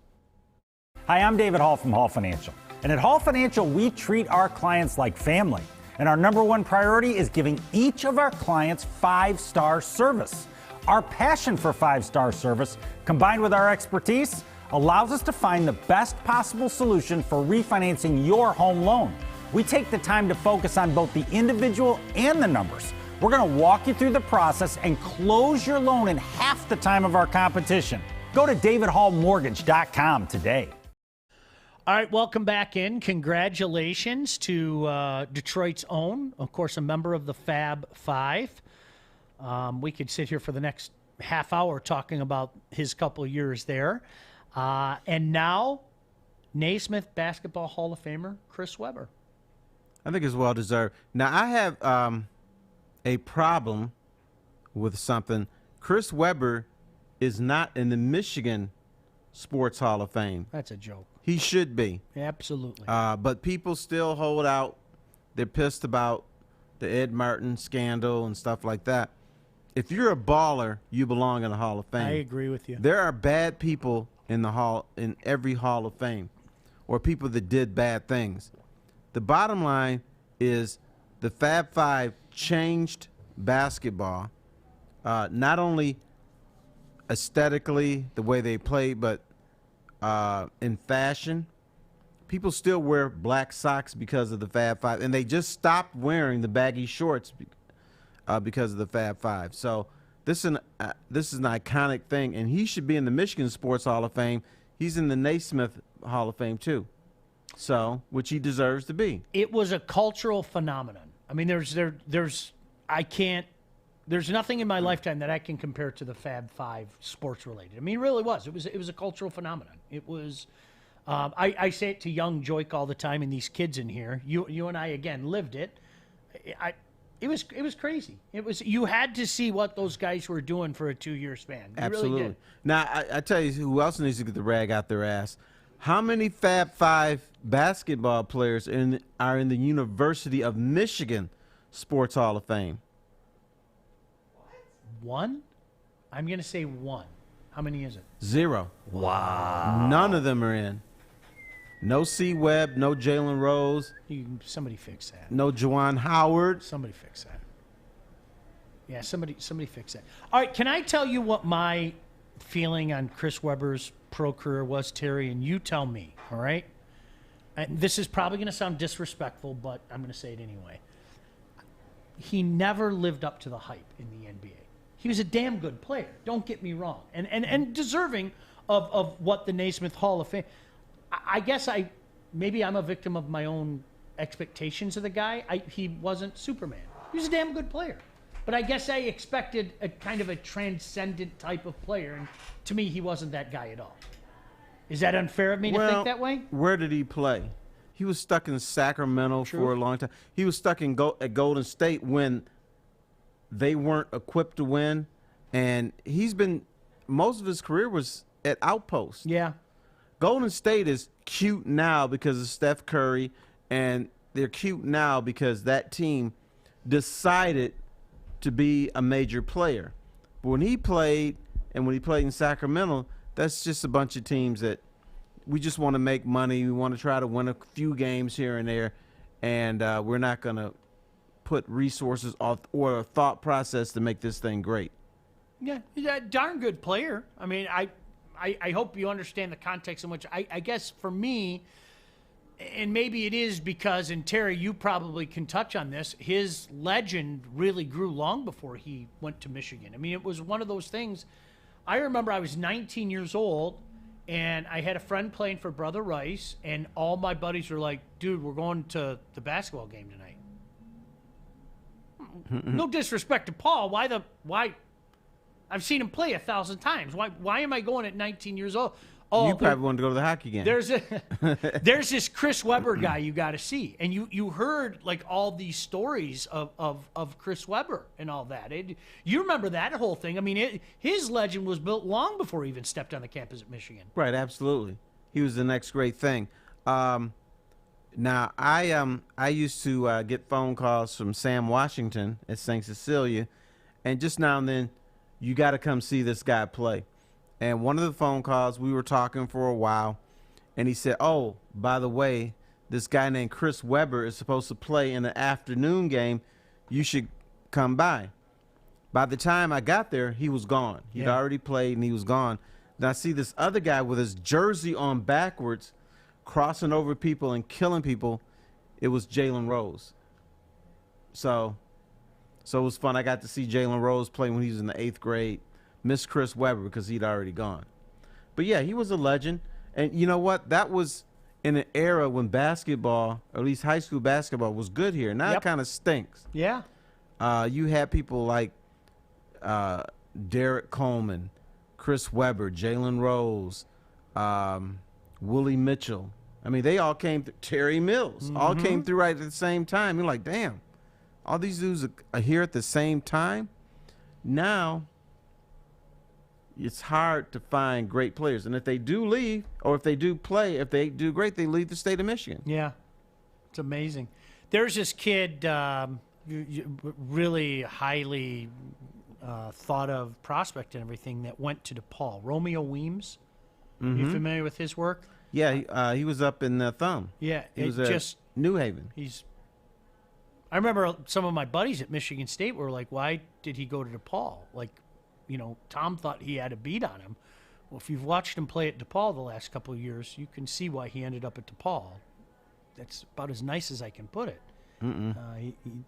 Hi, I'm David Hall from Hall Financial. And at Hall Financial, we treat our clients like family. And our number one priority is giving each of our clients 5-star service. Our passion for 5-star service, combined with our expertise, allows us to find the best possible solution for refinancing your home loan. We take the time to focus on both the individual and the numbers. We're going to walk you through the process and close your loan in half the time of our competition. Go to davidhallmortgage.com today. All right, welcome back in. Congratulations to Detroit's own, of course, a member of the Fab Five. We could sit here for the next half hour talking about his couple years there. And now, Naismith Basketball Hall of Famer Chris Webber. I think it's well deserved. Now, I have a problem with something. Chris Webber is not in the Michigan Sports Hall of Fame. That's a joke. He should be. Absolutely. But people still hold out. They're pissed about the Ed Martin scandal and stuff like that. If you're a baller, you belong in the Hall of Fame. I agree with you. There are bad people in every Hall of Fame, or people that did bad things. The bottom line is the Fab Five changed basketball, not only aesthetically, the way they play, but in fashion. People still wear black socks because of the Fab Five, and they just stopped wearing the baggy shorts because of the Fab Five. So this is an iconic thing, and he should be in the Michigan Sports Hall of Fame. He's in the Naismith Hall of Fame too, so which he deserves to be. It was a cultural phenomenon. I mean, there's nothing in my lifetime that I can compare to the Fab Five sports related. I mean, it really was. It was a cultural phenomenon. It was. I say it to young Joik all the time, and these kids in here. You and I again lived it. It was crazy. You had to see what those guys were doing for a 2-year span. You Absolutely. Really did. Now I tell you who else needs to get the rag out their ass. How many Fab Five basketball players are in the University of Michigan Sports Hall of Fame? One? I'm going to say one. How many is it? 0. Wow. None of them are in. No C. Webb, no Jalen Rose. Somebody fix that. No Juwan Howard. Somebody fix that. Yeah, somebody fix that. All right, can I tell you what my feeling on Chris Webber's pro career was, Terry? And you tell me, all right? And this is probably going to sound disrespectful, but I'm going to say it anyway. He never lived up to the hype in the NBA. He was a damn good player. Don't get me wrong. And deserving of what the Naismith Hall of Fame. I guess maybe I'm a victim of my own expectations of the guy. He wasn't Superman. He was a damn good player. But I guess I expected a kind of a transcendent type of player. And to me, he wasn't that guy at all. Is that unfair of me to think that way? Where did he play? He was stuck in Sacramento for a long time. He was stuck at Golden State when they weren't equipped to win. And most of his career was at Outpost. Yeah. Golden State is cute now because of Steph Curry, and they're cute now because that team decided to be a major player. But when he played in Sacramento, that's just a bunch of teams that we just want to make money. We want to try to win a few games here and there, and we're not going to put resources or a thought process to make this thing great. Yeah, he's a darn good player. I mean, I hope you understand the context in which I guess for me, and maybe it is because, and Terry, you probably can touch on this, his legend really grew long before he went to Michigan. I mean, it was one of those things. I remember I was 19 years old, and I had a friend playing for Brother Rice, and all my buddies were like, dude, we're going to the basketball game tonight. No disrespect to Paul. Why? I've seen him play 1,000 times. Why am I going at 19 years old? Oh, you probably wanted to go to the hockey game. There's this Chris Webber guy you got to see, and you heard like all these stories of Chris Webber and all that. You remember that whole thing? I mean, his legend was built long before he even stepped on the campus at Michigan. Right, absolutely. He was the next great thing. Now I used to get phone calls from Sam Washington at St. Cecilia, and just now and then, you got to come see this guy play. And one of the phone calls, we were talking for a while, and he said, "Oh, by the way, this guy named Chris Webber is supposed to play in the afternoon game. You should come by." By the time I got there, he was gone. He'd already played, and he was gone. Then I see this other guy with his jersey on backwards, crossing over people and killing people. It was Jalen Rose. So it was fun. I got to see Jalen Rose play when he was in the 8th grade. Miss Chris Webber because he'd already gone. But yeah, he was a legend. And you know what? That was in an era when basketball, or at least high school basketball, was good here. Now it kind of stinks. Yeah. You had people like Derek Coleman, Chris Webber, Jalen Rose, Willie Mitchell. I mean, they all came through. Terry Mills all came through right at the same time. You're like, damn, all these dudes are here at the same time. Now, it's hard to find great players. And if they do leave, or if they do play, if they do great, they leave the state of Michigan. Yeah, it's amazing. There's this kid, really highly thought of prospect and everything, that went to DePaul. Romeo Weems. You familiar with his work? Yeah, he was up in Thumb. Yeah, he was at New Haven. I remember some of my buddies at Michigan State were like, "Why did he go to DePaul?" Like, you know, Tom thought he had a beat on him. Well, if you've watched him play at DePaul the last couple of years, you can see why he ended up at DePaul. That's about as nice as I can put it.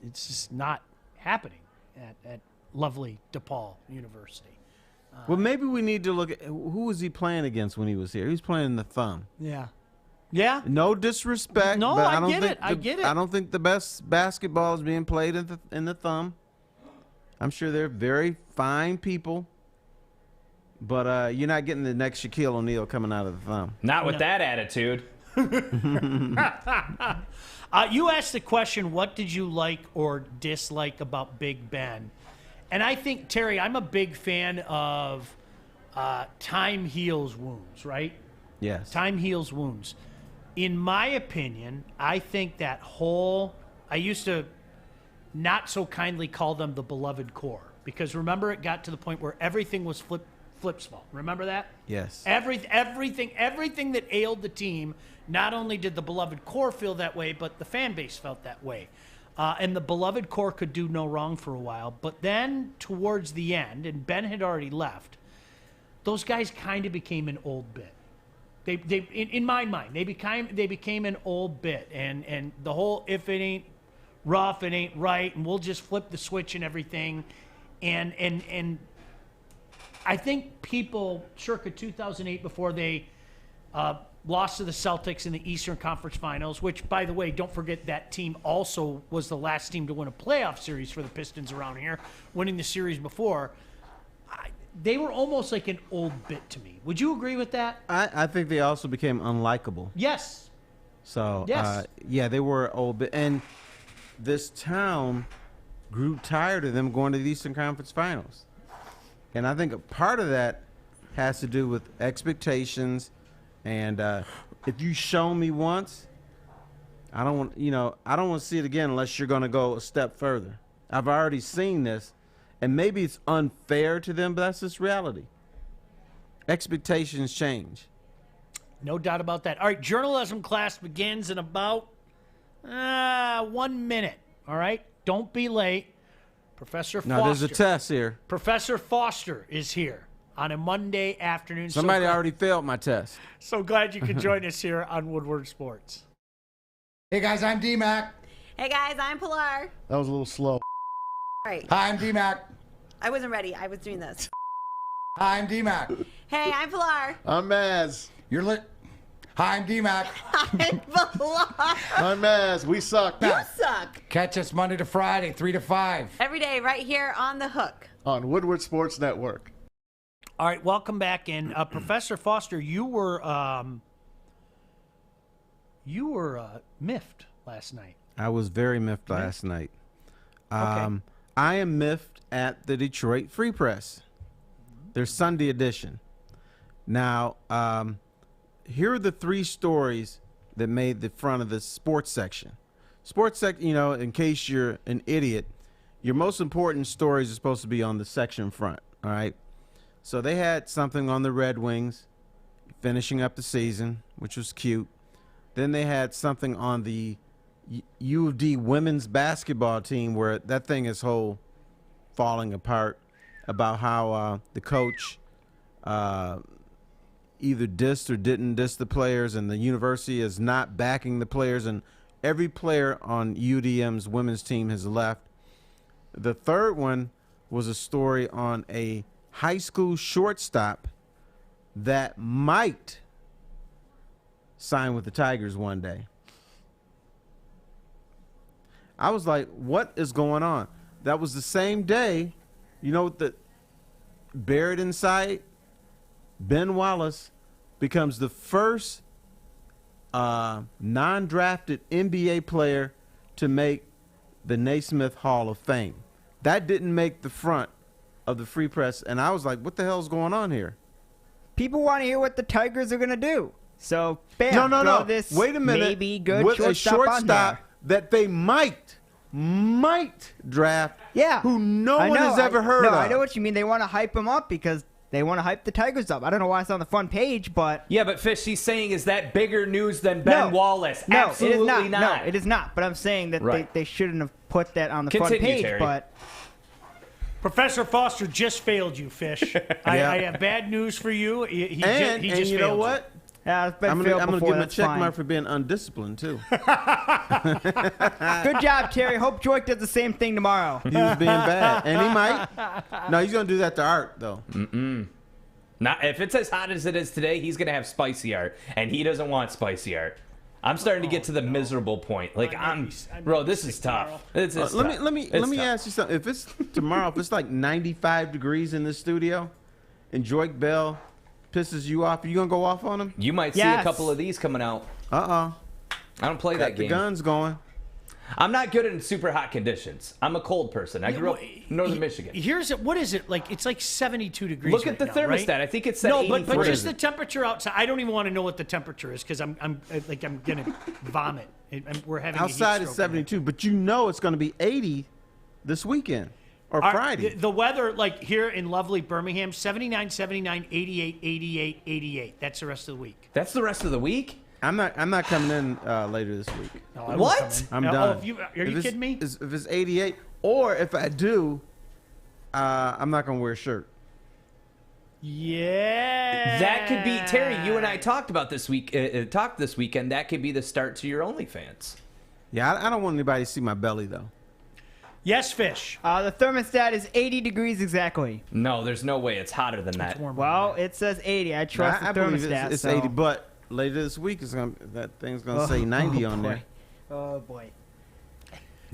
It's just not happening at lovely DePaul University. Well, maybe we need to look at who was he playing against when he was here. He was playing in the Thumb. Yeah. Yeah. No disrespect. No, but I get it. I don't think the best basketball is being played in the Thumb. I'm sure they're very fine people, but you're not getting the next Shaquille O'Neal coming out of the Thumb. Not with that attitude. You asked the question, what did you like or dislike about Big Ben? And I think, Terry, I'm a big fan of time heals wounds, right? Yes. Time heals wounds. In my opinion, I think that I used to not so kindly call them the beloved core, because remember, it got to the point where everything was Flip's fault. Remember that? Yes. Everything that ailed the team, not only did the beloved core feel that way, but the fan base felt that way. And the beloved core could do no wrong for a while. But then towards the end, and Ben had already left, those guys kind of became an old bit. In my mind, they became an old bit. And the whole, if it ain't rough, it ain't right, and we'll just flip the switch and everything. And I think people circa 2008, before they lost to the Celtics in the Eastern Conference Finals, which, by the way, don't forget that team also was the last team to win a playoff series for the Pistons around here, winning the series before. They were almost like an old bit to me. Would you agree with that? I think they also became unlikable. Yes. So, yes. Yeah, they were old bit. And this town grew tired of them going to the Eastern Conference Finals. And I think a part of that has to do with expectations. And if you show me once, I don't want to see it again unless you're going to go a step further. I've already seen this, and maybe it's unfair to them, but that's just reality. Expectations change. No doubt about that. All right, journalism class begins in about 1 minute. All right, don't be late. Professor Foster. No, there's a test here. Professor Foster is here on a Monday afternoon. Somebody already failed my test. So glad you could join us here on Woodward Sports. Hey guys, I'm D-Mac. Hey guys, I'm Pilar. That was a little slow. Right. Hi, I'm D-Mac. I wasn't ready. I was doing this. Hi, I'm D-Mac. Hey, I'm Pilar. I'm Maz. You're lit. Hi, I'm D-Mac. I'm Pilar. I'm Maz. We suck. You suck. Catch us Monday to Friday, 3 to 5. Every day right here on the hook. On Woodward Sports Network. All right, welcome back. And Professor Foster, you were miffed last night. I was very miffed last night. Okay. I am miffed at the Detroit Free Press, their Sunday edition. Now, here are the 3 stories that made the front of the sports section. In case you're an idiot, your most important stories are supposed to be on the section front, all right? So they had something on the Red Wings finishing up the season, which was cute. Then they had something on the U of D women's basketball team where that thing is falling apart, about how the coach either dissed or didn't diss the players, and the university is not backing the players, and every player on UDM's women's team has left. The third one was a story on a high school shortstop that might sign with the Tigers one day. I was like, what is going on? That was the same day, buried inside, Ben Wallace becomes the first non-drafted NBA player to make the Naismith Hall of Fame. That didn't make the front of the Free Press, and I was like, what the hell's going on here? People want to hear what the Tigers are going to do. So, bam, no. This Wait a minute. maybe good with a shortstop on there. that they might draft, Yeah. who no one has ever heard of. I know what you mean. They want to hype him up because they want to hype the Tigers up. I don't know why it's on the front page, but... Yeah, but Fish, he's saying, is that bigger news than Ben Wallace? No, Absolutely it is not. not. No, it is not. But I'm saying that they shouldn't have put that on the front page, Terry. but... Professor Foster just failed you, Fish. I have bad news for you. He just and failed you know what? Yeah, it's been I'm failed going to before, give him a that's check fine. mark for being undisciplined, too. Good job, Terry. Hope Joik does the same thing tomorrow. He was being bad. And he might. No, he's going to do that to Art, though. Not if it's as hot as it is today, he's going to have spicy Art, and he doesn't want spicy Art. I'm starting to get to the miserable point. Like, bro, this is tough. It's tough. Let me ask you something. If it's tomorrow, if it's like 95 degrees in the studio, and Joik Bell pisses you off, are you gonna go off on him? You might see a couple of these coming out. I don't play that game. The guns going. I'm not good in super hot conditions. I'm a cold person. I grew up in northern Michigan. What is it like? It's like 72 degrees. Look at the thermostat. Right? I think it's set no, 83. but just the temperature outside. I don't even want to know what the temperature is because I'm gonna vomit. We're having outside is 72, but you know it's going to be 80 this weekend or Friday. The weather, like here in lovely Birmingham, 79, 79, 88, 88, 88. That's the rest of the week. That's the rest of the week? I'm not coming in later this week. No, I won't What? come in. I'm No, done. Are you kidding me? If it's 88, or if I do, I'm not going to wear a shirt. Yeah. That could be, Terry, you and I talked about this weekend. That could be the start to your OnlyFans. Yeah, I don't want anybody to see my belly, though. Yes, Fish. The thermostat is 80 degrees exactly. No, there's no way. It's hotter than that. Well, it says 80. I trust I the believe thermostat. it's so. 80, but later this week that thing's gonna say 90 on there. Oh boy.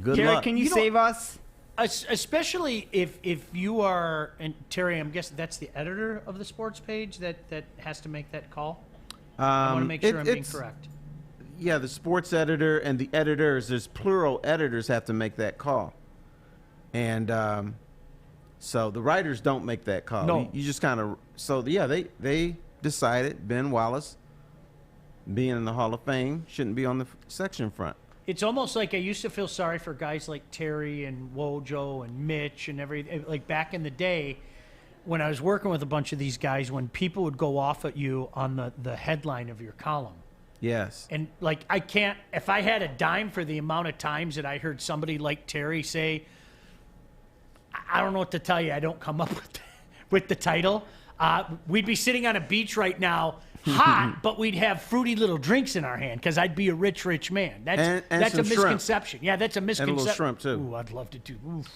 Good Terry, luck. can you save us? Especially if you are, and Terry, I'm guessing that's the editor of the sports page that has to make that call. I want to make sure I'm being correct. Yeah, the sports editor and the editors. There's plural editors have to make that call, and so the writers don't make that call. No. You just kind of they decided Ben Wallace, being in the Hall of Fame, shouldn't be on the section front. It's almost like I used to feel sorry for guys like Terry and Wojo and Mitch and everything. Like back in the day when I was working with a bunch of these guys, when people would go off at you on the headline of your column. Yes. And like if I had a dime for the amount of times that I heard somebody like Terry say, I don't know what to tell you, I don't come up with the title. We'd be sitting on a beach right now, hot, but we'd have fruity little drinks in our hand because I'd be a rich man. That's a misconception. Yeah, that's a misconception. And a little shrimp, too. Ooh, I'd love to do. Oof.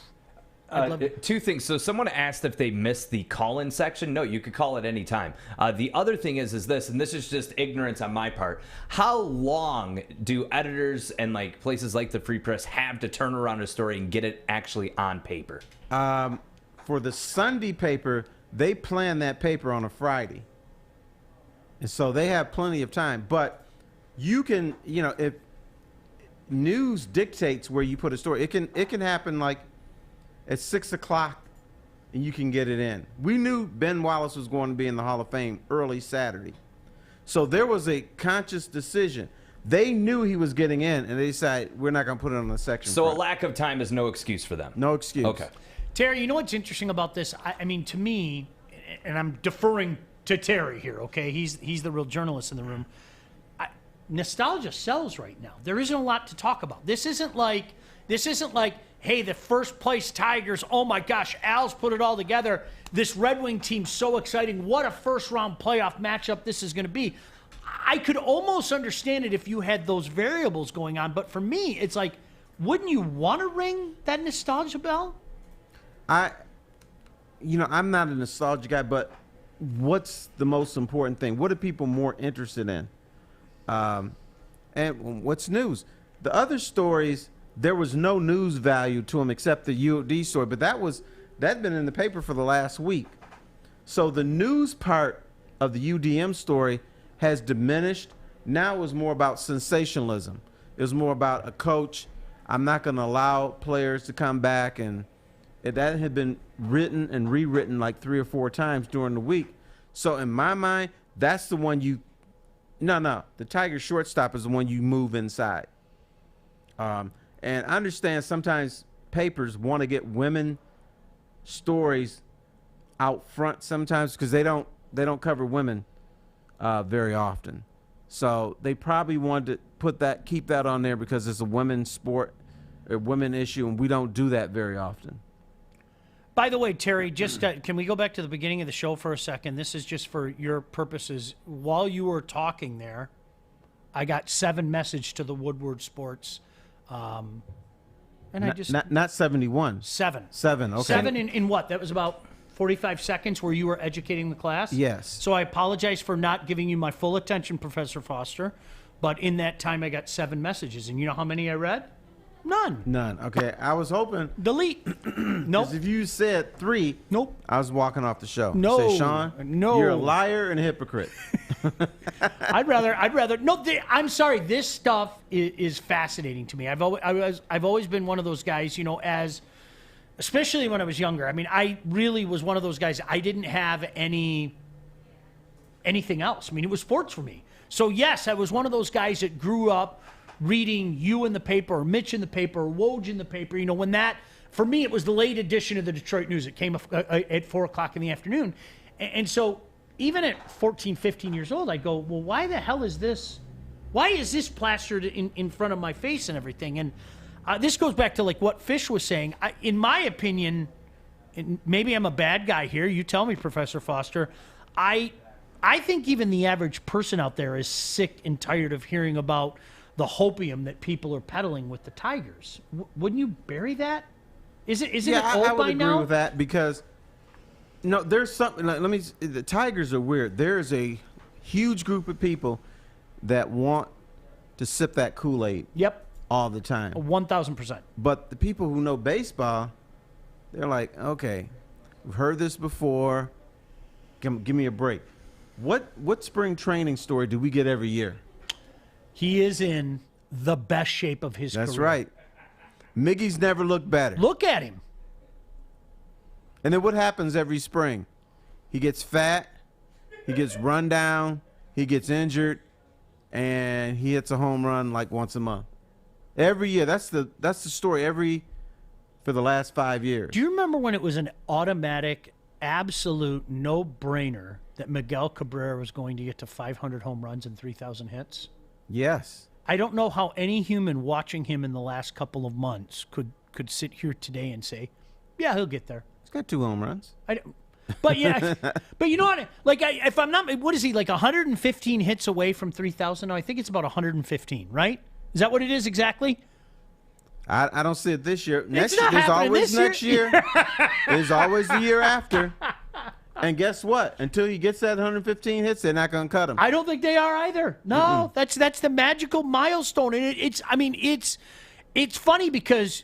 Two things. So someone asked if they missed the call-in section. No, you could call at any time. The other thing is this, and this is just ignorance on my part. How long do editors and like places like the Free Press have to turn around a story and get it actually on paper? For the Sunday paper, they plan that paper on a Friday. And so they have plenty of time. But you can, if news dictates where you put a story, it can happen like at 6 o'clock and you can get it in. We knew Ben Wallace was going to be in the Hall of Fame early Saturday. So there was a conscious decision. They knew he was getting in, and they decided, we're not going to put it on the section. So front. a lack of time is no excuse for them. No excuse. Okay. Terry, you know what's interesting about this? I mean, to me, and I'm deferring to Terry here, okay? He's the real journalist in the room. Nostalgia sells right now. There isn't a lot to talk about. This isn't like, hey, the first place Tigers, oh my gosh, Al's put it all together. This Red Wing team's so exciting. What a first-round playoff matchup this is going to be. I could almost understand it if you had those variables going on, but for me, it's like, wouldn't you want to ring that nostalgia bell? I'm not a nostalgia guy, but what's the most important thing? What are people more interested in? And what's news? The other stories, there was no news value to them except the UD story, but that'd been in the paper for the last week. So the news part of the UDM story has diminished. Now it was more about sensationalism. It was more about a coach. I'm not going to allow players to come back, and that had been written and rewritten like 3 or 4 times during the week. So in my mind, that's the one the Tiger shortstop is the one you move inside. And I understand sometimes papers want to get women stories out front sometimes because they don't cover women very often. So they probably wanted to keep that on there because it's a women's sport, a women issue, and we don't do that very often. By the way, Terry, just can we go back to the beginning of the show for a second? This is just for your purposes. While you were talking there, I got 7 message to the Woodward Sports, and not 71. 7. 7. Okay. 7 in what? That was about 45 seconds where you were educating the class? Yes. So I apologize for not giving you my full attention, Professor Foster, but in that time I got 7 messages. And you know how many I read? None. Okay. I was hoping. Delete. Nope. If you said 3, nope. I was walking off the show. No. Say, Sean, no. You're a liar and a hypocrite. I'd rather. No, I'm sorry. This stuff is fascinating to me. I've always been one of those guys, especially when I was younger. I mean, I really was one of those guys. I didn't have anything else. I mean, it was sports for me. So yes, I was one of those guys that grew up reading you in the paper, or Mitch in the paper, or Woj in the paper. When that, for me, it was the late edition of the Detroit News. It came at 4 o'clock in the afternoon. And so even at 14, 15 years old, I go, well, why the hell is this? Why is this plastered in front of my face and everything? And this goes back to like what Fish was saying. In my opinion, and maybe I'm a bad guy here. You tell me, Professor Foster. I think even the average person out there is sick and tired of hearing about the hopium that people are peddling with the Tigers. Wouldn't you bury that? Isn't it old I would by agree now? with that because there's something. The Tigers are weird. There's a huge group of people that want to sip that Kool-Aid. Yep. All the time. 1,000%. But the people who know baseball, they're like, okay, we've heard this before. Give me a break. What spring training story do we get every year? He is in the best shape of his career. That's right. Miggy's never looked better. Look at him. And then what happens every spring? He gets fat, he gets run down, he gets injured, and he hits a home run like once a month. Every year. That's the story for the last 5 years. Do you remember when it was an automatic, absolute no-brainer that Miguel Cabrera was going to get to 500 home runs and 3,000 hits? Yes. I don't know how any human watching him in the last couple of months could sit here today and say, yeah, he'll get there. He's got 2 home runs. But yeah, but you know what? Like, if I'm not, what is he, like 115 hits away from 3,000? No, I think it's about 115, right? Is that what it is exactly? I don't see it this year. It's not there's happening always this next year. There's always the year after. And guess what? Until he gets that 115 hits, they're not going to cut him. I don't think they are either. No, that's the magical milestone, and it's funny because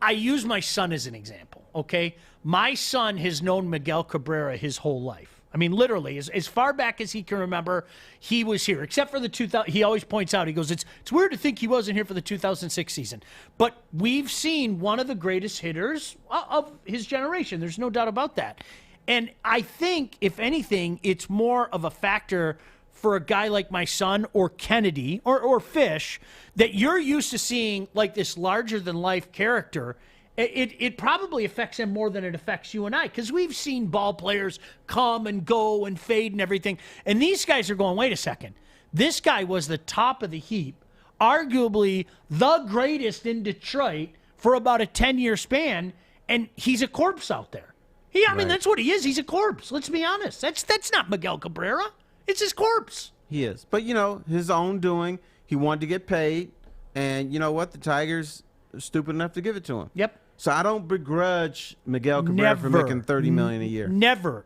I use my son as an example, okay? My son has known Miguel Cabrera his whole life. I mean, literally, as far back as he can remember, he was here. Except for the 2000, he always points out, he goes, it's weird to think he wasn't here for the 2006 season. But we've seen one of the greatest hitters of his generation. There's no doubt about that. And I think, if anything, it's more of a factor for a guy like my son or Kennedy or Fish that you're used to seeing like this larger-than-life character. It probably affects him more than it affects you and I, because we've seen ball players come and go and fade and everything. And these guys are going, wait a second. This guy was the top of the heap, arguably the greatest in Detroit for about a 10-year span, and he's a corpse out there. I mean, that's what he is. He's a corpse. Let's be honest. That's not Miguel Cabrera. It's his corpse. He is. But, his own doing. He wanted to get paid. And you know what? The Tigers are stupid enough to give it to him. Yep. So I don't begrudge Miguel Cabrera for making $30 million a year. Never,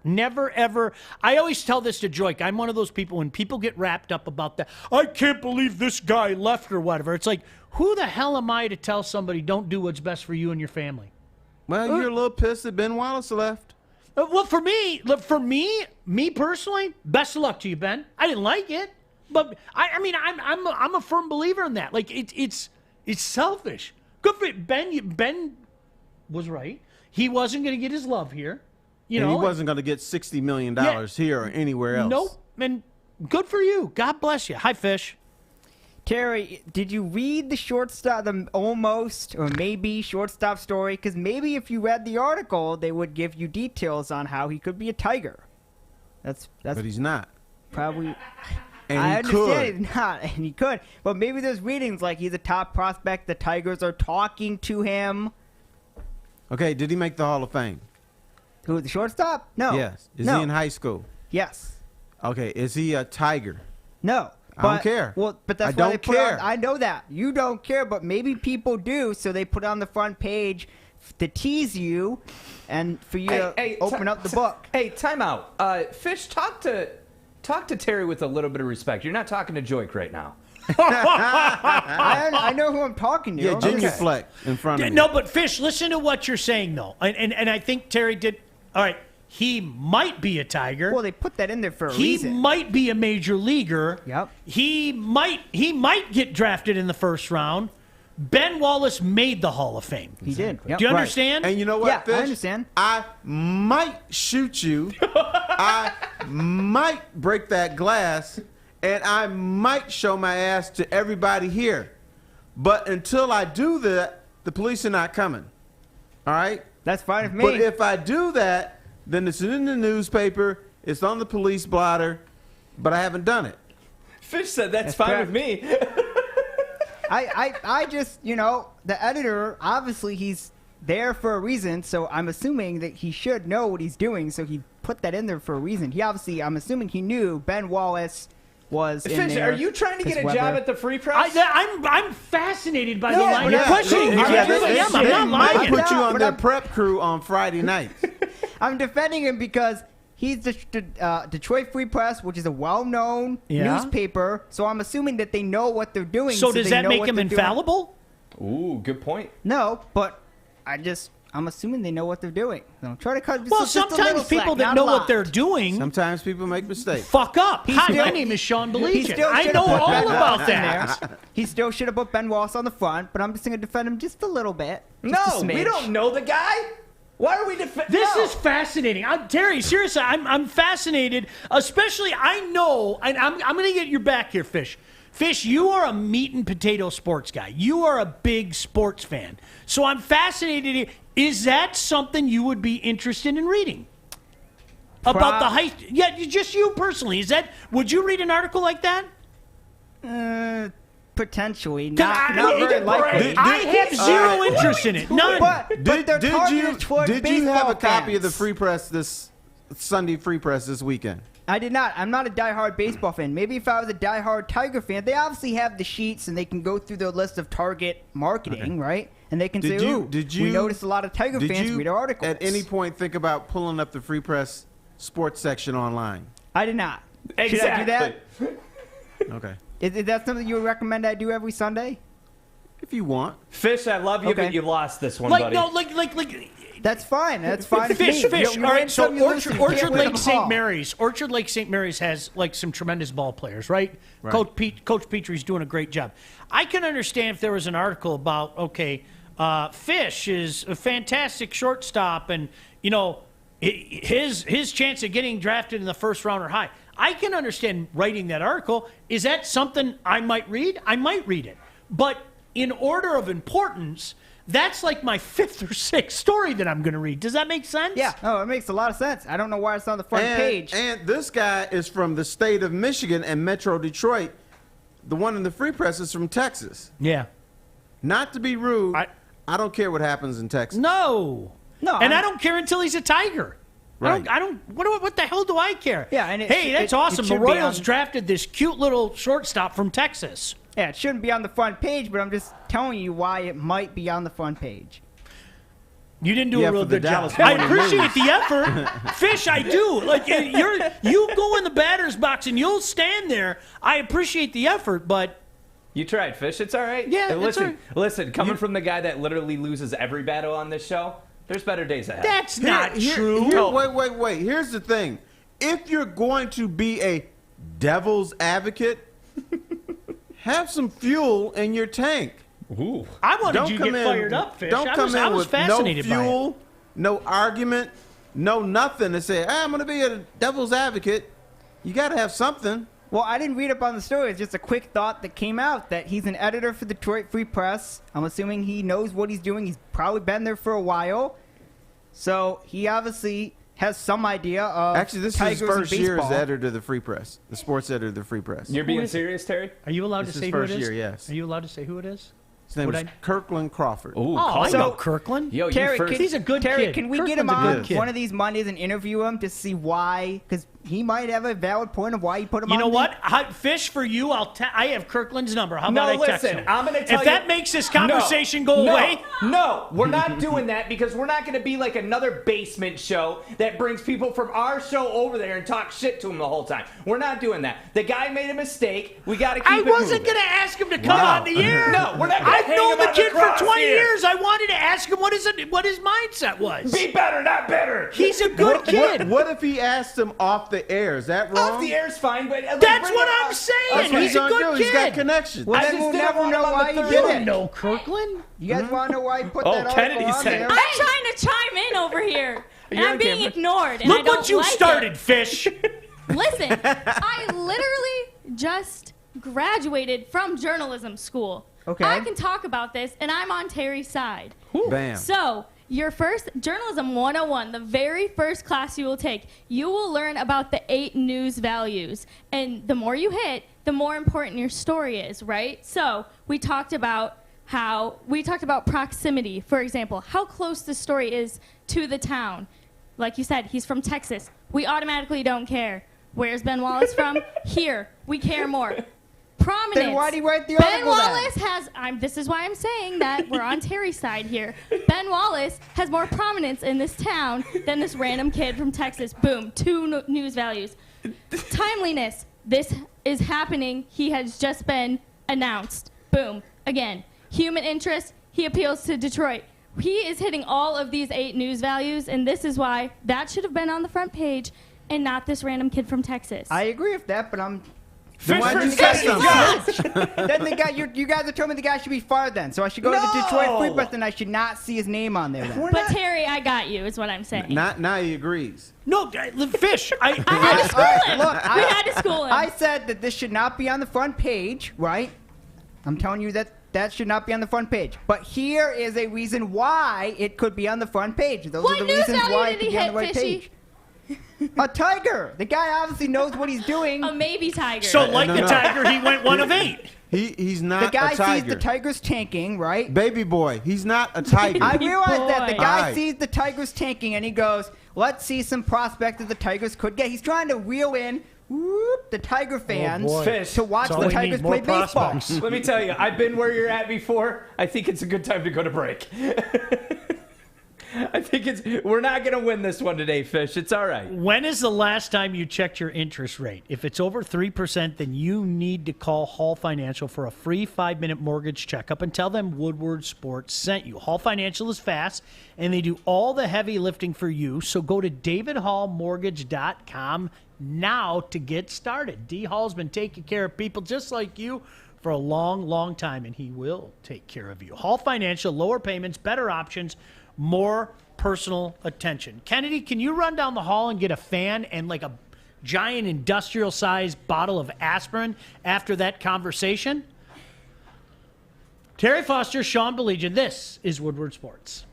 ever. I always tell this to Joik. I'm one of those people, when people get wrapped up about that, I can't believe this guy left or whatever. It's like, who the hell am I to tell somebody don't do what's best for you and your family? Well, you're a little pissed that Ben Wallace left. Well, for me personally, best of luck to you, Ben. I didn't like it, but I'm a firm believer in that. Like it's selfish. Good for you. Ben was right. He wasn't going to get his love here. He wasn't going to get $60 million here or anywhere else. Nope. And good for you. God bless you. Hi, Fish. Terry, did you read the shortstop, the almost or maybe shortstop story? Because maybe if you read the article, they would give you details on how he could be a Tiger. But he's not. Probably. And I he could. understand he's not, and he could. But maybe there's readings like he's a top prospect. The Tigers are talking to him. Okay, did he make the Hall of Fame? Who, the shortstop? No. Yes. Is he in high school? Yes. Okay, is he a Tiger? No. I don't care. Well, but that's why they put on. I know that you don't care, but maybe people do. So they put on the front page to tease you, and for you to open up the book. Hey, time out. Fish, talk to Terry with a little bit of respect. You're not talking to Joik right now. I know who I'm talking to. Yeah, genuflect in front of me. No, but Fish, listen to what you're saying though, and I think Terry did. All right. He might be a Tiger. Well, they put that in there for a reason. He might be a major leaguer. Yep. He might get drafted in the first round. Ben Wallace made the Hall of Fame. He did. Yep. Do you understand? And you know what, Yeah, Fish? I understand. I might shoot you. I might break that glass. And I might show my ass to everybody here. But until I do that, the police are not coming. All right? That's fine with me. But if I do that, then it's in the newspaper, it's on the police blotter, but I haven't done it. Fish said that's fine with me. I just, the editor, obviously he's there for a reason, so I'm assuming that he should know what he's doing, so he put that in there for a reason. I'm assuming he knew Ben Wallace was in Fish, there. are you trying to get a job at the Free Press? I'm fascinated by the line you're yeah. pushing. They I'm not might lying. put you on their prep crew on Friday nights. I'm defending him because he's the Detroit Free Press, which is a well-known newspaper, so I'm assuming that they know what they're doing. So does that make him infallible? Ooh, good point. No, but I'm assuming they know what they're doing. So try to cut. Well, sometimes people that know what they're doing. Sometimes people make mistakes. Fuck up. Hi, my name is Sean Baligian. I know all about that. He still should have put Ben Wallace on the front, but I'm just going to defend him just a little bit. No, we don't know the guy. Why are we defending? This is fascinating. Terry, seriously, I'm fascinated. Especially, I know, and I'm going to get your back here, Fish. Fish, you are a meat and potato sports guy. You are a big sports fan. So I'm fascinated. Is that something you would be interested in reading? About the high... Yeah, just you personally. Would you read an article like that? Potentially. Not very likely. I have zero interest in it. None. But they're targeted towards Did you have a copy fans. of the Free Press this Sunday Free Press this weekend? I did not. I'm not a diehard baseball fan. Maybe if I was a diehard Tiger fan, they obviously have the sheets and they can go through their list of target marketing, right? And they can say, we noticed a lot of Tiger fans read our articles. At any point think about pulling up the Free Press sports section online? I did not. Exactly. Should I do that? Okay. Is that something you would recommend I do every Sunday? if you want. Fish, I love you, Okay. but you lost this one, Like buddy. no, like That's fine. That's fine. with Fish. me. All right, so Orchard Lake St. St. Mary's. Orchard Lake St. Mary's has like some tremendous ball players, right? Coach Petrie's doing a great job. I can understand if there was an article about Fish is a fantastic shortstop, and you know his chance of getting drafted in the first round are high. I can understand writing that article. Is that something I might read? I might read it, but in order of importance, that's like my 5th or 6th story that I'm going to read. Does that make sense? Yeah. Oh, it makes a lot of sense. I don't know why it's on the front page. And this guy is from the state of Michigan and Metro Detroit. The one in the Free Press is from Texas. Yeah. Not to be rude, I don't care what happens in Texas. No. And I don't care until he's a Tiger. Right. I don't. What the hell do I care? Yeah. And hey, that's awesome. The Royals drafted this cute little shortstop from Texas. Yeah, it shouldn't be on the front page, but I'm just telling you why it might be on the front page. You didn't do a real for the good job. Dallas I Morning appreciate News. the effort. Fish, I do. Like you go in the batter's box and you'll stand there. I appreciate the effort, but You tried, Fish. It's all right. Yeah, And it's listen, all right. listen. Coming from the guy that literally loses every battle on this show, there's better days ahead. that's not true. Wait. Here's the thing. If you're going to be a devil's advocate, have some fuel in your tank. Ooh. I wanted you to get fired up, Fish. Don't come I in was with no fascinated by it. fuel, no argument, no nothing to say, hey, I'm going to be a devil's advocate. You got to have something. Well, I didn't read up on the story. It's just a quick thought that came out that he's an editor for the Detroit Free Press. I'm assuming he knows what he's doing. He's probably been there for a while. So he obviously has some idea of Actually, this Tigers is his first and year as baseball. editor of the Free Press, the sports editor of the Free Press. You're being serious, Terry? Are you allowed This to is say who it first is? year, yes. Are you allowed to say who it is? His name Would is Kirkland Crawford. Ooh, I So- know Kirkland. Yo, Terry, you first. He's a good Terry, kid. can we get him Kirkland's a on good kid. one of these Mondays and interview him to see why? Because he might have a valid point of why you put him on. You know the- what? Fish for you. I have Kirkland's number. How No, about I text listen, him? I'm going to tell If you. that makes this conversation go No, away, No, we're not doing that because we're not going to be like another basement show that brings people from our show over there and talk shit to them the whole time. We're not doing that. The guy made a mistake. We got to keep I it wasn't moving. going to ask him to come on the air. No, we're not going to I've hang known him the on kid for cross 20 here. years. I wanted to ask him what his mindset was. Be better, not better. He's a good kid. What if he asked him off the air? Is that wrong? Off the air's fine, but That's what I'm saying. That's what He's a gonna good do. kid. He's got connections. Well, I then just we'll didn't never want know him on why the he third did You it. don't know Kirkland. You guys want to know why he put Oh, that article Kennedy on said- there? I'm trying to chime in over here, and You're I'm on being camera. ignored. And I Look don't what you like started, It. Fish. Listen, I literally just graduated from journalism school. Okay. I can talk about this, and I'm on Terry's side. Bam. So, your first Journalism 101, the very first class you will take, you will learn about the 8 news values. And the more you hit, the more important your story is, right? So, we talked about proximity, for example, how close the story is to the town. Like you said, he's from Texas. We automatically don't care. Where's Ben Wallace from? Here. We care more. Prominence. Then why'd he write the Ben article then? Wallace has. This is why I'm saying that we're on Terry's side here. Ben Wallace has more prominence in this town than this random kid from Texas. Boom. 2 news values. Timeliness. This is happening. He has just been announced. Boom. Again. Human interest. He appeals to Detroit. He is hitting all of these 8 news values, and this is why that should have been on the front page and not this random kid from Texas. I agree with that, but I'm. Then why'd you Then say the guy, you guys are telling me the guy should be fired then. So I should go to the Detroit Free Press and I should not see his name on there then. But Terry, I got you, is what I'm saying. Now he agrees. No, Fish. I had to school him. Look, We had to school him. I said that this should not be on the front page, right? I'm telling you that should not be on the front page. But here is a reason why it could be on the front page. Those What are the news reasons value why did it could he be on the hit, right Fishy? page. A tiger. The guy obviously knows what he's doing. A maybe tiger. So, like No, the no. tiger, he went 1 of 8. He's The not guy a tiger. sees the tiger's tanking, right? Baby boy, he's not a tiger. I realize that. The boy. guy Alright. sees the Tigers tanking and he goes, let's see some prospect that the Tigers could get. He's trying to reel in the Tiger fans boy. Fish. to watch That's all the we Tigers need, more play baseball. prospects. Let me tell you, I've been where you're at before. I think it's a good time to go to break. I think we're not going to win this one today, Fish. It's all right. When is the last time you checked your interest rate? If it's over 3%, then you need to call Hall Financial for a free 5-minute mortgage checkup and tell them Woodward Sports sent you. Hall Financial is fast, and they do all the heavy lifting for you. So go to davidhallmortgage.com now to get started. D. Hall's been taking care of people just like you for a long, long time, and he will take care of you. Hall Financial, lower payments, better options, more personal attention. Kennedy, can you run down the hall and get a fan and like a giant industrial-sized bottle of aspirin after that conversation? Terry Foster, Sean Baligian, this is Woodward Sports.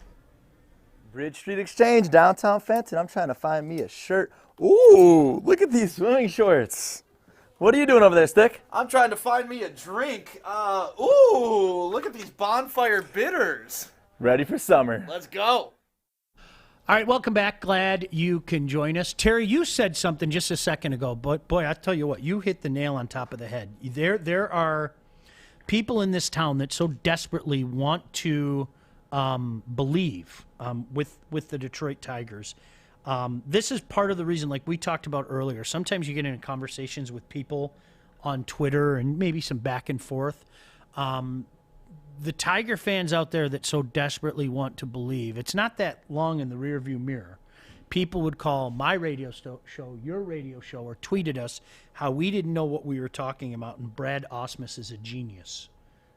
Bridge Street Exchange, downtown Fenton. I'm trying to find me a shirt. Ooh, look at these swimming shorts. What are you doing over there, Stick? I'm trying to find me a drink. Ooh, look at these bonfire bitters. Ready for summer. Let's go. All right, welcome back. Glad you can join us. Terry, you said something just a second ago, but boy, I tell you what, you hit the nail on top of the head. There are people in this town that so desperately want to believe with the Detroit Tigers. This is part of the reason, like we talked about earlier, sometimes you get into conversations with people on Twitter and maybe some back and forth. The Tiger fans out there that so desperately want to believe, it's not that long in the rearview mirror. People would call my radio show, your radio show, or tweeted us how we didn't know what we were talking about, and Brad Ausmus is a genius.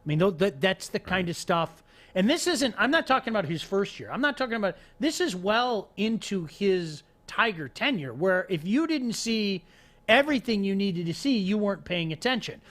I mean, that's the kind of stuff. And this isn't, I'm not talking about his first year. I'm not talking about, this is well into his Tiger tenure, where if you didn't see everything you needed to see, you weren't paying attention.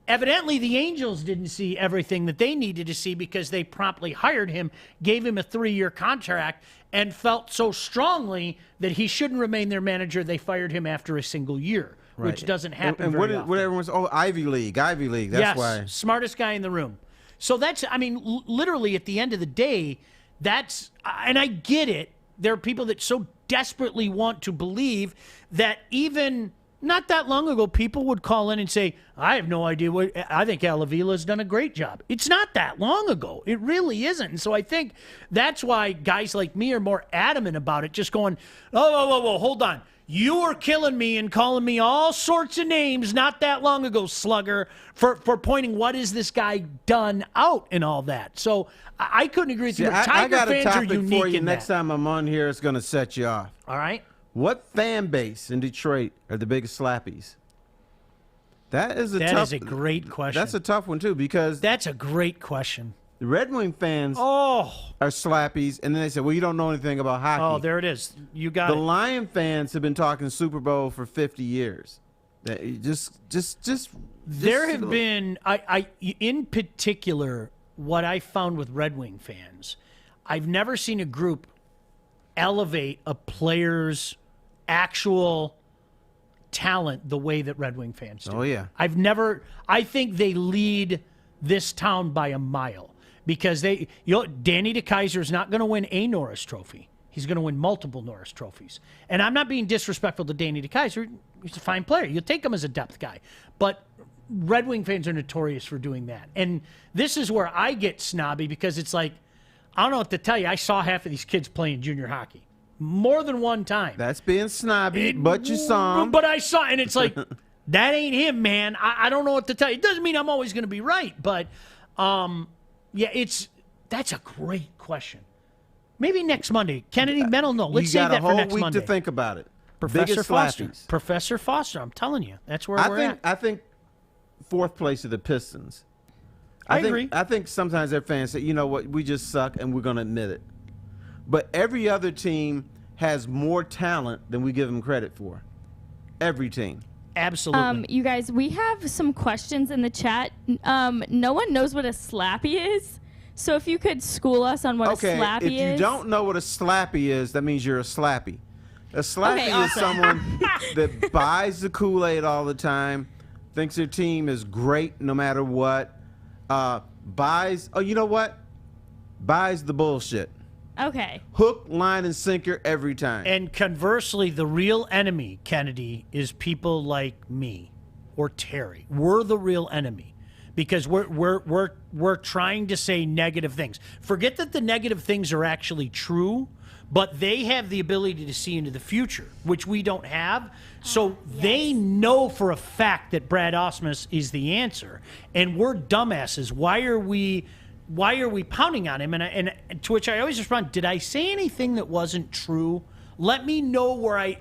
Evidently, the Angels didn't see everything that they needed to see because they promptly hired him, gave him a 3-year contract, and felt so strongly that he shouldn't remain their manager, they fired him after a single year, which doesn't happen and very often. what everyone's, Ivy League. That's yes, why. Smartest guy in the room. So that's, I mean, literally at the end of the day, that's, and I get it. There are people that so desperately want to believe that even not that long ago, people would call in and say, I have no idea I think Al Avila's done a great job. It's not that long ago. It really isn't. And so I think that's why guys like me are more adamant about it, just going, whoa, hold on. You were killing me and calling me all sorts of names not that long ago, slugger, for pointing what is this guy done out and all that. So I couldn't agree with you. I got a topic for you in next that. time I'm on here. It's going to set you off. All right. What fan base in Detroit are the biggest slappies? That is a great question. That's a tough one, too, because that's a great question. The Red Wing fans are slappies, and then they say, well, you don't know anything about hockey. Oh, there it is. You got the it. Lion fans have been talking Super Bowl for 50 years. There have been, in particular, what I found with Red Wing fans, I've never seen a group elevate a player's actual talent the way that Red Wing fans do. Oh, yeah. I think they lead this town by a mile. Because Danny DeKeyser is not going to win a Norris Trophy. He's going to win multiple Norris Trophies. And I'm not being disrespectful to Danny DeKeyser. He's a fine player. You'll take him as a depth guy. But Red Wing fans are notorious for doing that. And this is where I get snobby because it's like, I don't know what to tell you. I saw half of these kids playing junior hockey more than one time. That's being snobby, but you saw him. But I saw, and it's like, that ain't him, man. I don't know what to tell you. It doesn't mean I'm always going to be right, but yeah, that's a great question. Maybe next Monday. Kennedy, mental note. Let's save that for next Monday. You got a whole week to think about it. Professor Foster. Professor Foster, I'm telling you. That's where we're at. I think fourth place are the Pistons. I agree. I think sometimes their fans say, you know what, we just suck and we're going to admit it. But every other team has more talent than we give them credit for. Every team. Absolutely. You guys, we have some questions in the chat. No one knows what a slappy is. So if you could school us on what a slappy is. If you don't know what a slappy is, that means you're a slappy. A slappy is someone that buys the Kool-Aid all the time, thinks their team is great no matter what, buys the bullshit. Okay. Hook, line, and sinker every time. And conversely, the real enemy, Kennedy, is people like me or Terry. We're the real enemy because we're trying to say negative things. Forget that the negative things are actually true, but they have the ability to see into the future, which we don't have. So they know for a fact that Brad Ausmus is the answer, and we're dumbasses. Why are we pounding on him? And to which I always respond, did I say anything that wasn't true? Let me know where I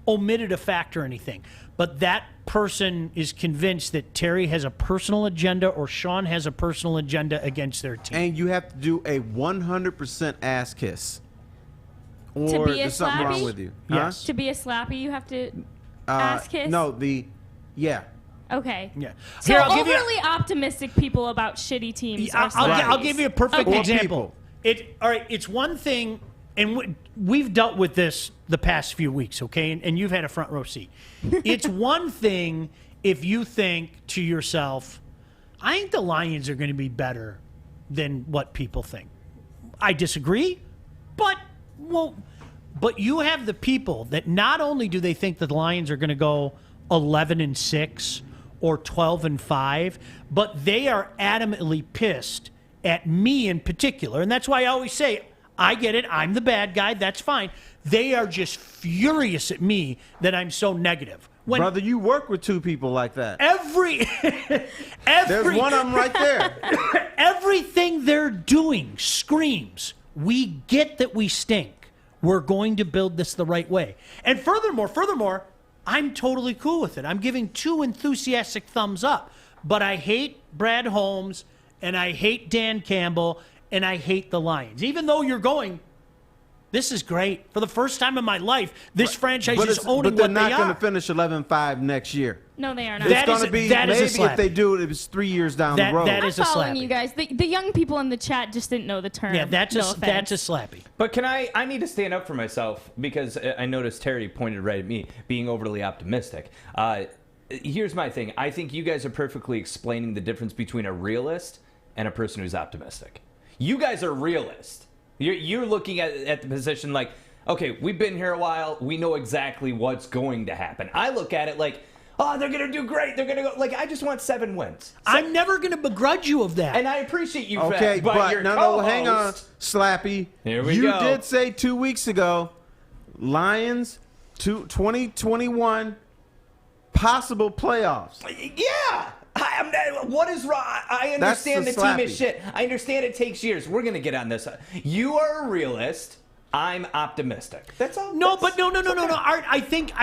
omitted a fact or anything. But that person is convinced that Terry has a personal agenda or Sean has a personal agenda against their team. And you have to do a 100% ass kiss. Or To be a there's something slappy? wrong with you. Yes. To be a slappy, you have to ass kiss? No, yeah. Okay. Yeah. So Here, I'll give you overly optimistic people about shitty teams are I'll slappies. give you a perfect Okay. example. All right, it's one thing, and we've dealt with this the past few weeks, okay? And you've had a front row seat. It's one thing if you think to yourself, I think the Lions are going to be better than what people think. I disagree, but you have the people that not only do they think that the Lions are going to go 11-6 or 12-5, but they are adamantly pissed at me in particular. And that's why I always say, I get it, I'm the bad guy, that's fine. They are just furious at me that I'm so negative. Brother, you work with two people like that. There's one of them right there. Everything they're doing screams, we get that we stink. We're going to build this the right way. And furthermore, I'm totally cool with it. I'm giving 2 enthusiastic thumbs up. But I hate Brad Holmes, and I hate Dan Campbell, and I hate the Lions. Even though you're going, this is great. For the first time in my life, this franchise is owning but they're what not they going are. to finish 11-5 next year. No, they are not. It's going to be that is a maybe if slappy. they do it, it's 3 years down the road. That is a I'm following slappy. you guys. The young people in the chat just didn't know the term. Yeah, that's no a slappy. But I need to stand up for myself because I noticed Terry pointed right at me, being overly optimistic. Here's my thing. I think you guys are perfectly explaining the difference between a realist and a person who's optimistic. You guys are realist. You're looking at the position like, okay, we've been here a while. We know exactly what's going to happen. I look at it like, oh, they're going to do great. They're going to go. Like, I just want 7 wins. I'm never going to begrudge you of that. And I appreciate you for Okay, that. But your no, hang on, Slappy. Here we you go. did say 2 weeks ago, Lions 2021 possible playoffs. Yeah. What is wrong? I understand the team is shit. I understand it takes years. We're going to get on this. You are a realist. I'm optimistic. That's all. No. Art, I think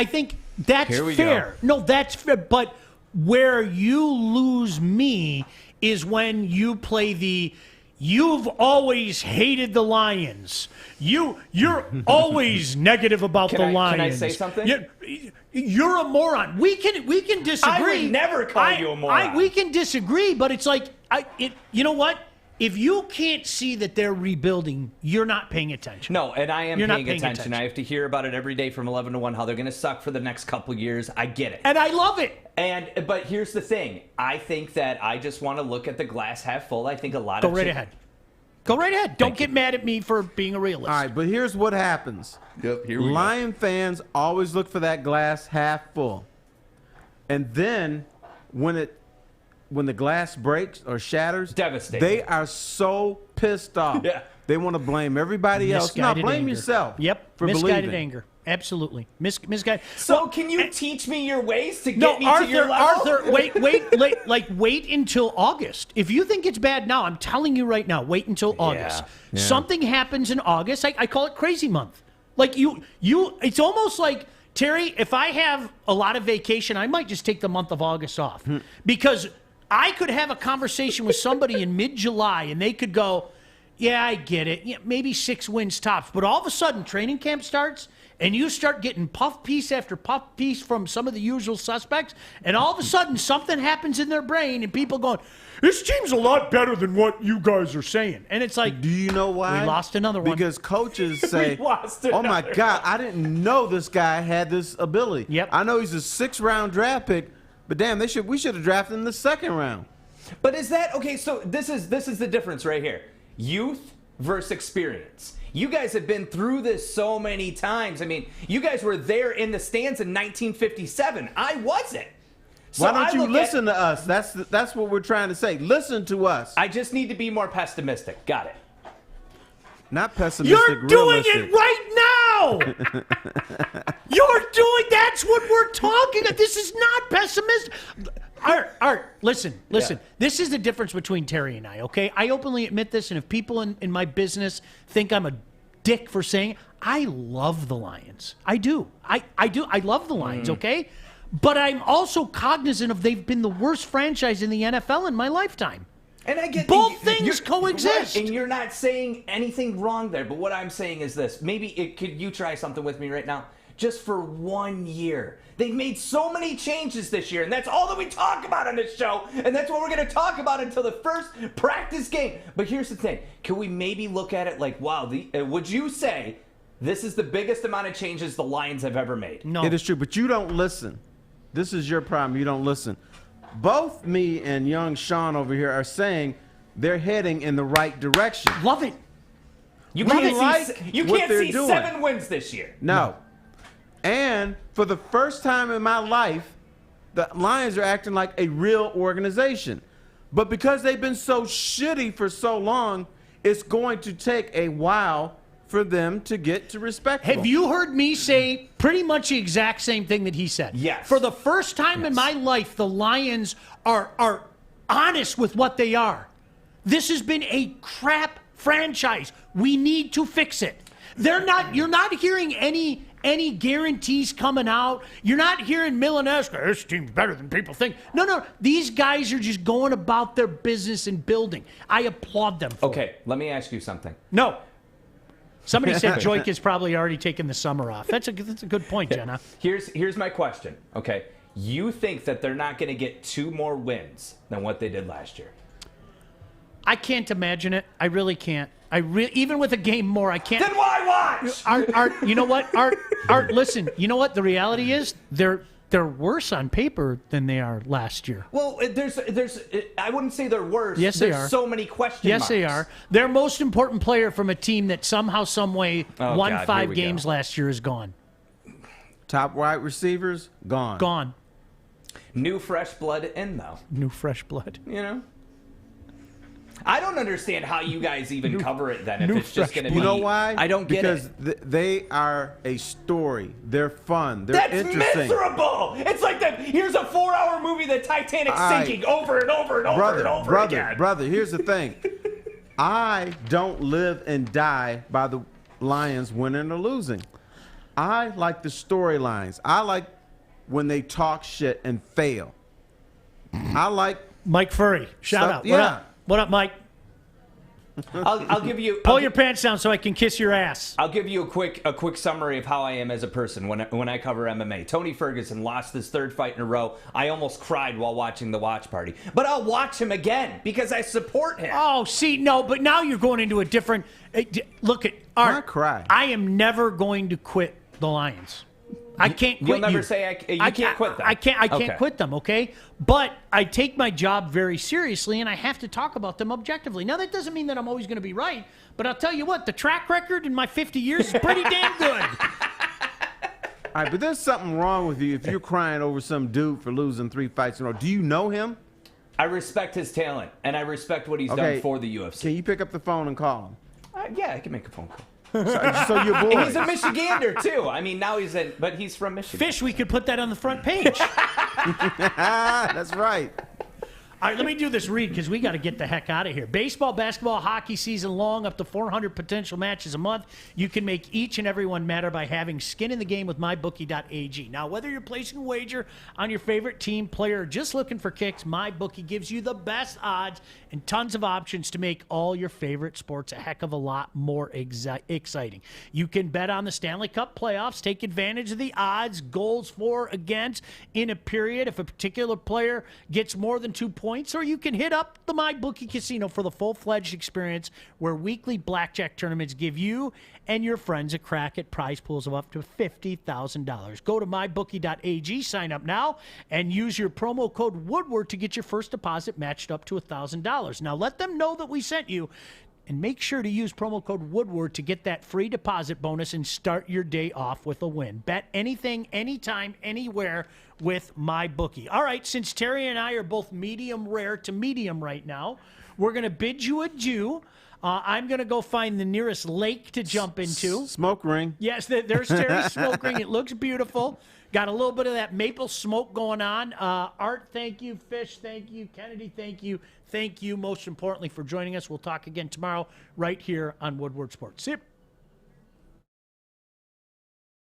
that's Here we fair. go. No, that's fair. But where you lose me is when you play you've always hated the Lions. You're always negative about the Lions. Can I say something? You're a moron. We can disagree. I would never call you a moron. We can disagree, but it's like you know what? If you can't see that they're rebuilding, you're not paying attention. No, and I am You're not paying paying attention. I have to hear about it every day from 11 to 1, how they're going to suck for the next couple years. I get it. And I love it. But here's the thing. I think that I just want to look at the glass half full. I think a lot Go of right ahead. Go right ahead. Don't get mad at me for being a realist. All right, but here's what happens. Yep, here we Lion fans always look for that glass half full. And then when the glass breaks or shatters, devastating. They are so pissed off. Yeah. They want to blame everybody else. No, Misguided blame anger. Yep. Yep. For Misguided believing. anger. Absolutely. Misguided. So can you teach me your ways to No, get me Arthur, to your level? Arthur, wait until August. If you think it's bad now, I'm telling you right now, wait until August. Yeah. Something happens in August. I call it crazy month. Like it's almost like, Terry, if I have a lot of vacation, I might just take the month of August off. Because I could have a conversation with somebody in mid-July and they could go, yeah, I get it. Yeah, maybe 6 wins tops. But all of a sudden, training camp starts, and you start getting puff piece after puff piece from some of the usual suspects, and all of a sudden, something happens in their brain, and people going, this team's a lot better than what you guys are saying. And it's like, do you know why? We lost another one. Because coaches say, lost oh my another God, I didn't know this guy had this ability. Yep. I know he's a 6th-round draft pick, but damn, we should have drafted in the 2nd round. But is that okay? So this is the difference right here: youth versus experience. You guys have been through this so many times. I mean, you guys were there in the stands in 1957. I wasn't. Why don't you listen to us? That's what we're trying to say. Listen to us. I just need to be more pessimistic. Got it. Not pessimistic. You're doing it right now. That's what we're talking about. This is not pessimistic. Art, listen. Yeah. This is the difference between Terry and I, okay? I openly admit this, and if people in my business think I'm a dick for saying it, I love the Lions. I do. I do. I love the Lions, okay? But I'm also cognizant of they've been the worst franchise in the NFL in my lifetime. And I get both things coexist. Right, and you're not saying anything wrong there, but what I'm saying is this. Could you try something with me right now? Just for 1 year. They've made so many changes this year, and that's all that we talk about on this show, and that's what we're going to talk about until the first practice game. But here's the thing. Can we maybe look at it like, wow, would you say this is the biggest amount of changes the Lions have ever made? No. It is true, but you don't listen. This is your problem. You don't listen. Both me and young Sean over here are saying they're heading in the right direction. Love it. You We can't like see what they're doing. 7 wins this year. No. And for the first time in my life, the Lions are acting like a real organization. But because they've been so shitty for so long, it's going to take a while for them to get to respect. Have you heard me say pretty much the exact same thing that he said? Yes. For the first time in my life, the Lions are honest with what they are. This has been a crap franchise. We need to fix it. You're not hearing any guarantees coming out. You're not hearing Milanesca, this team's better than people think. No. These guys are just going about their business and building. I applaud them for it. Let me ask you something. No. Somebody said Joik has probably already taken the summer off. That's a good point, Jenna. Here's my question. Okay, you think that they're not going to get 2 more wins than what they did last year? I can't imagine it. I really can't. Even with a game more, I can't. Then why watch? Art, you know what? Art, listen. You know what? The reality is they're worse on paper than they are last year. Well, there's I wouldn't say they're worse. Yes, they are. There's so many question Yes, marks. they are. Their most important player from a team that somehow, some way won 5 games last year is gone. Top wide receivers, gone. Gone. New fresh blood in, though. New fresh blood. You know? I don't understand how you guys even cover it then if it's just going to be... You know why? I don't get because it. Because they are a story. They're fun. They're That's interesting. miserable! It's like here's a 4-hour movie, the Titanic's sinking over and over and over and over again. Brother, here's the thing. I don't live and die by the Lions winning or losing. I like the storylines. I like when they talk shit and fail. I like... Mike Furry. Shout out. Yeah. What up, Mike? I'll give you... Pull your pants down so I can kiss your ass. I'll give you a quick summary of how I am as a person when I cover MMA. Tony Ferguson lost his 3rd fight in a row. I almost cried while watching the watch party. But I'll watch him again because I support him. Oh, see, no, but now you're going into a different... Look at Art. Why cry? I am never going to quit the Lions. I can't quit. You'll never say you can't quit them. I can't quit them, okay? But I take my job very seriously, and I have to talk about them objectively. Now, that doesn't mean that I'm always going to be right, but I'll tell you what, the track record in my 50 years is pretty damn good. All right, but there's something wrong with you if you're crying over some dude for losing 3 fights in a row. Do you know him? I respect his talent, and I respect what he's done for the UFC. Can you pick up the phone and call him? Yeah, I can make a phone call. So your boy. And he's a Michigander, too. I mean, now but he's from Michigan. Fish, we could put that on the front page. That's right. All right, let me do this read because we got to get the heck out of here. Baseball, basketball, hockey season long, up to 400 potential matches a month. You can make each and every one matter by having skin in the game with MyBookie.ag. Now, whether you're placing a wager on your favorite team, player, or just looking for kicks, MyBookie gives you the best odds and tons of options to make all your favorite sports a heck of a lot more exciting. You can bet on the Stanley Cup playoffs, take advantage of the odds, goals for, against, in a period if a particular player gets more than 2 points, or you can hit up the MyBookie Casino for the full-fledged experience where weekly blackjack tournaments give you and your friends a crack at prize pools of up to $50,000. Go to MyBookie.ag, sign up now, and use your promo code Woodward to get your first deposit matched up to $1,000. Now, let them know that we sent you. And make sure to use promo code Woodward to get that free deposit bonus and start your day off with a win. Bet anything, anytime, anywhere with MyBookie. All right, since Terry and I are both medium rare to medium right now, we're going to bid you adieu. I'm going to go find the nearest lake to jump into. Smoke ring. Yes, there's Terry's smoke ring. It looks beautiful. Got a little bit of that maple smoke going on. Art, thank you. Fish, thank you. Kennedy, thank you. Thank you, most importantly, for joining us. We'll talk again tomorrow right here on Woodward Sports. See you.